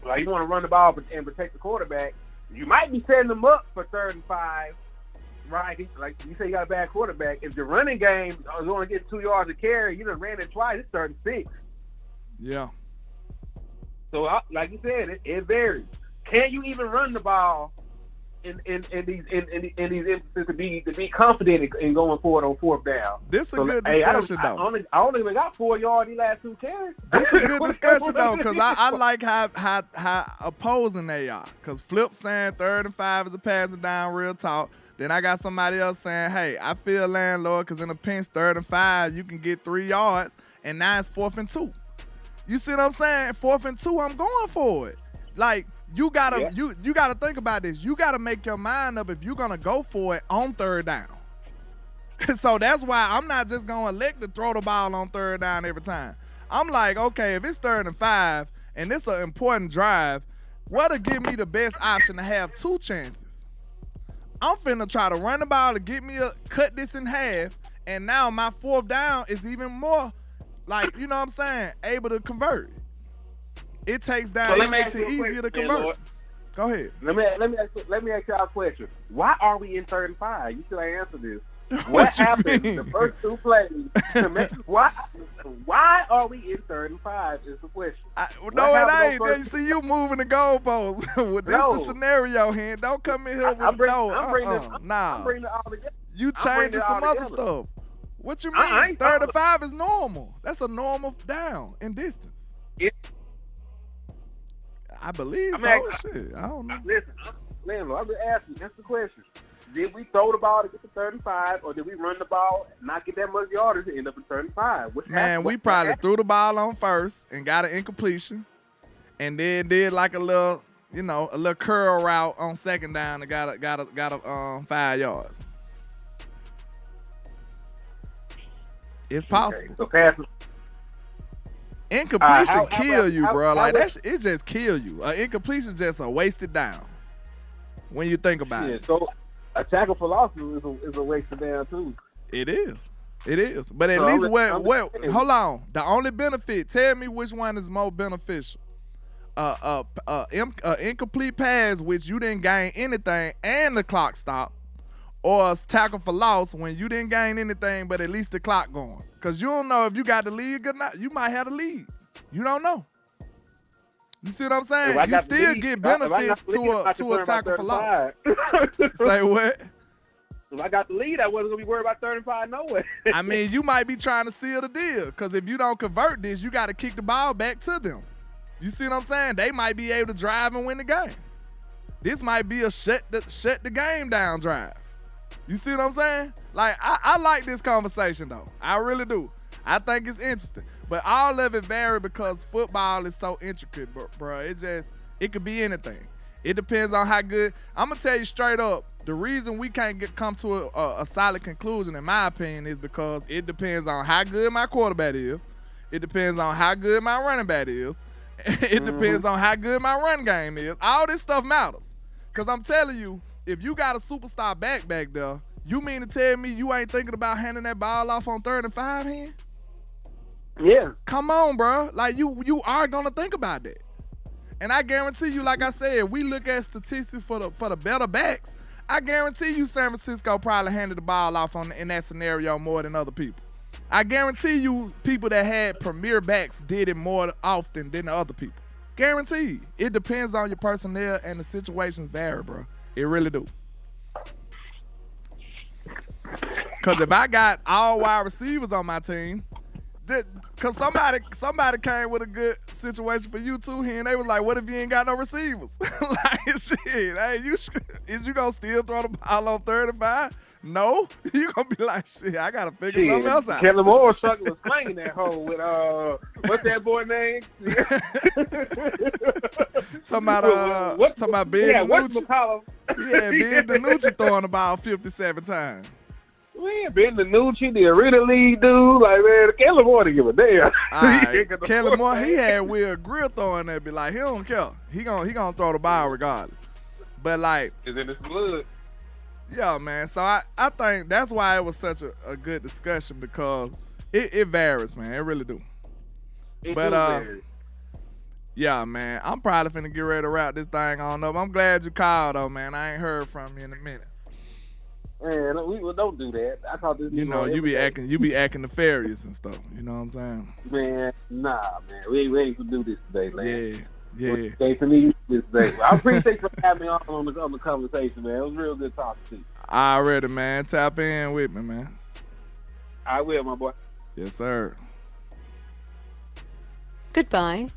Like, you want to run the ball and protect the quarterback. You might be setting them up for 3rd and 5, right? Like you say, you got a bad quarterback. If the running game is only getting 2 yards a carry, you done ran it twice, it's 3rd and 6. Yeah. So, like you said, it varies. Can you even run the ball in these instances to be confident in going forward on 4th down? This is a good discussion, though. I only even got 4 yards these last 2 carries. This is a good discussion, though, because I like how opposing they are. Because Phillips saying 3rd and 5 is a passing down, real talk. Then I got somebody else saying, hey, I feel landlord because in a pinch, 3rd and 5, you can get 3 yards, and now it's 4th and 2. You see what I'm saying? 4th and 2, I'm going for it. Like, you gotta you gotta think about this. You gotta make your mind up if you're gonna go for it on 3rd down. So that's why I'm not just gonna elect to throw the ball on 3rd down every time. I'm like, okay, if it's 3rd and 5 and it's an important drive, what'll give me the best option to have 2 chances? I'm finna try to run the ball to get me cut this in half, and now my 4th down is even more, like, you know what I'm saying, able to convert. It takes down. So it makes it easier to convert. Go ahead. Let me ask y'all a question. Why are we in 3rd and 5? You still ain't answered this. What happened the first 2 plays to make why are we in 3rd and 5 is the question. No, it ain't. See, you moving the goalposts. This the scenario here. Don't come in here with I'm bringing it all together. You changing some other stuff. What you mean? 3rd and 5 is normal. That's a normal down in distance. I believe so. Shit, I don't know. Listen, I'm just asking. That's the question. Did we throw the ball to get to 3rd and 5, or did we run the ball and not get that much yardage to end up in 3rd and 5? We probably threw the ball on first and got an incompletion, and then did like a little curl route on 2nd down and got a 5 yards. It's possible. Okay, so incompletion kill you, bro. Like it just kill you. Incompletion is just a wasted down when you think about it. So a tackle for loss is a wasted down too. It is. But at least hold on. The only benefit. Tell me which one is more beneficial. Incomplete pass, which you didn't gain anything and the clock stopped, or a tackle for loss when you didn't gain anything, but at least the clock going. Because you don't know if you got the lead or not. You might have the lead. You don't know. You see what I'm saying? You still get benefits to a tackle for loss. Say what? If I got the lead, I wasn't going to be worried about 3rd and 5 no way. I mean, you might be trying to seal the deal. Because if you don't convert this, you got to kick the ball back to them. You see what I'm saying? They might be able to drive and win the game. This might be a shut the game down drive. You see what I'm saying? Like, I like this conversation, though. I really do. I think it's interesting. But all of it vary because football is so intricate, bro. It could be anything. It depends on how good. I'm going to tell you straight up, the reason we can't come to a solid conclusion, in my opinion, is because it depends on how good my quarterback is. It depends on how good my running back is. It depends on how good my run game is. All this stuff matters. Because I'm telling you, if you got a superstar back there, you mean to tell me you ain't thinking about handing that ball off on 3rd and 5 here? Yeah. Come on, bro. Like, you are going to think about that. And I guarantee you, like I said, we look at statistics for the better backs, I guarantee you San Francisco probably handed the ball off in that scenario more than other people. I guarantee you people that had premier backs did it more often than the other people. Guaranteed. It depends on your personnel and the situations vary, bro. It really do. Because if I got all wide receivers on my team, because somebody came with a good situation for you too here, and they was like, what if you ain't got no receivers? Like, shit, hey, is you going to still throw the ball on 35? No. You going to be like, shit, I got to figure something else out. Kellen Moore was slinging that hole with, what's that boy name? talking about Ben DiNucci. Yeah, Ben DiNucci throwing the ball 57 times. Man, Ben DiNucci, the arena lead dude, like, man, Kellen Moore didn't give a damn. Right. Kellen Moore, he had Will Grill throwing that, be like, he don't care. He gonna throw the ball regardless. But like, it's in his blood. Yeah, man. So I think that's why it was such a good discussion, because it varies, man. It really do. Yeah, man. I'm probably finna get ready to wrap this thing on up. I'm glad you called though, man. I ain't heard from you in a minute. Man, don't do that. I thought this. You know, you be acting nefarious and stuff. You know what I'm saying? Man, nah, man. We ain't gonna do this today, man. Yeah. Okay, for me, this day. I appreciate you having me on the conversation, man. It was real good talking to you. Already, man. Tap in with me, man. I will, my boy. Yes, sir. Goodbye.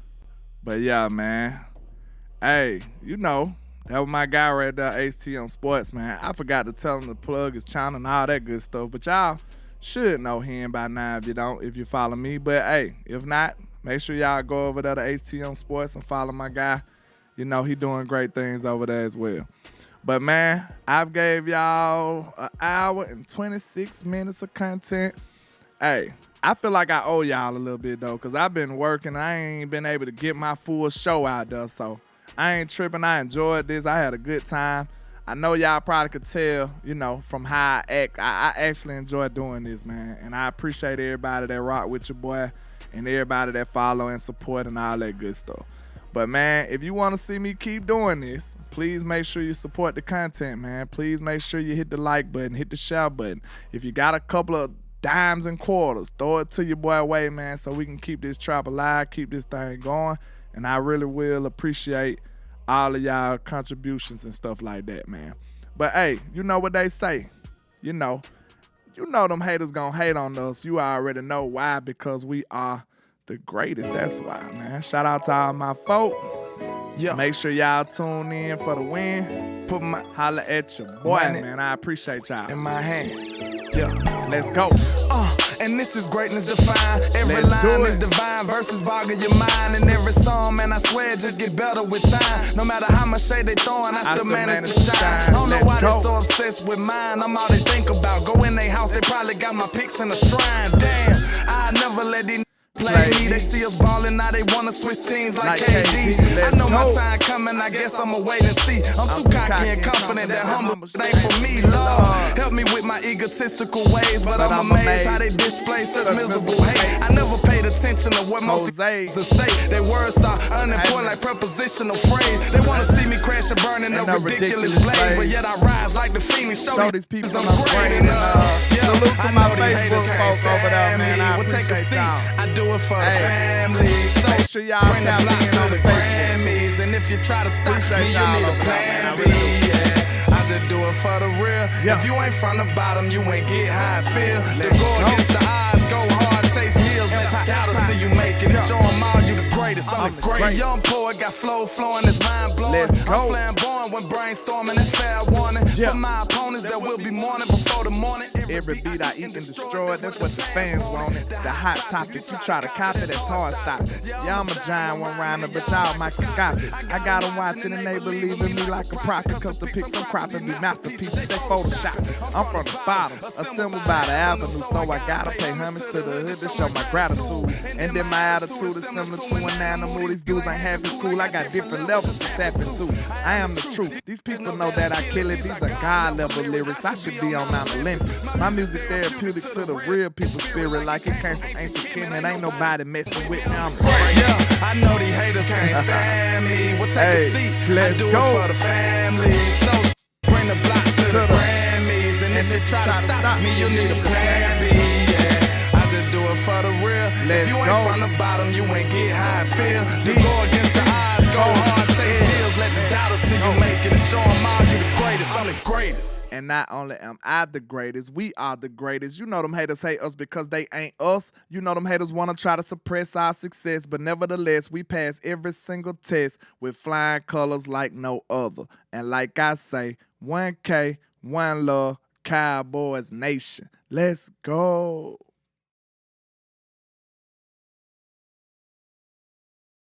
But yeah, man. Hey, you know, that was my guy right there, HT on Sports, man. I forgot to tell him to plug his channel and all that good stuff. But y'all should know him by now if you follow me. But hey, if not, make sure y'all go over there to HT on Sports and follow my guy. You know, he doing great things over there as well. But man, I've gave y'all an hour and 26 minutes of content. Hey, I feel like I owe y'all a little bit though, because I've been working. I ain't been able to get my full show out there. So I ain't tripping. I enjoyed this. I had a good time. I know y'all probably could tell, you know, from how I act. I actually enjoy doing this, man. And I appreciate everybody that rock with your boy and everybody that follow and support and all that good stuff. But, man, if you want to see me keep doing this, please make sure you support the content, man. Please make sure you hit the like button, hit the share button. If you got a couple of dimes and quarters, throw it to your boy Way, man, so we can keep this trap alive, keep this thing going. And I really will appreciate all of y'all contributions and stuff like that, man. But, hey, you know what they say. You know them haters gonna hate on us. You already know why, because we are the greatest. That's why, man. Shout out to all my folk. Yeah. Make sure y'all tune in for the win. Put my holla at your boy, man. I appreciate y'all. In my hand. Yeah. Let's go. And this is greatness defined. Every line is divine. Verses boggle your mind. And every song, man, I swear, just get better with time. No matter how much shade they throwing, I still manage to shine. I don't know why they so obsessed with mine. I'm all they think about. Go in their house, they probably got my pics in a shrine. Damn, I never let these play me. They see us ballin', now they wanna switch teams like KD. I know my time coming, I guess I'ma wait and see. I'm too cocky and confident that humble ain't for me, Lord. Help me with my egotistical ways, but I'm amazed how they display such miserable hate. I never paid attention to what most things say. Their words are unimportant like prepositional phrase. They wanna see me crash and burn in a ridiculous blaze, but yet I rise like the Phoenix. Show these people I'm great enough. Salute to my Facebook folks over there, man. I appreciate y'all. I do it for the family. So make sure y'all bring the block to the Grammys. And if you try to stop me, you need a plan B. Yeah, I just do it for the real. If you ain't from the bottom, you ain't get how I feel. To go against the odds, go hard, chase meals, let doubters till you make it. Show them all you the greatest. I'm the great young poet, got flow flowing, it's mind blowing. I'm flamboyant when brainstorming, it's fair warning. For my opponents that will be mourning before the morning. Every beat I eat and destroy, that's what the fans wanted. The hot topic, you try to copy, that's hard stopping. Yeah, I'm a giant one rhyming, but y'all microscopic. I got them watching and they believe in me like a prophet, cause the pics I'm cropping be masterpieces, they Photoshop. I'm from the bottom, assembled by the avenue, so I gotta pay homage to the hood to show my gratitude. And then my attitude is similar to an animal. These dudes ain't half as cool, I got different levels to tap into. I am the truth, these people know that I kill it. These are God level lyrics, I should be on Mount Olympus. My music therapeutic to the real people's spirit, like it came from ancient kin, and ain't nobody messing with me. I'm great. Yeah, I know these haters can't stand me. We'll take a seat. I do it for the family. So bring the block to the Grammys, and if you try to stop me, you need a plan B. Yeah, I just do it for the real. If you ain't from the bottom, you ain't get how I feel. To go against the odds, go hard, chase meals, let the doubters see you make it, and show them all you the greatest. I'm the greatest. And not only am I the greatest, we are the greatest. You know them haters hate us because they ain't us. You know them haters want to try to suppress our success, but nevertheless, we pass every single test with flying colors like no other. And like I say, 1K, one love, Cowboys Nation. Let's go.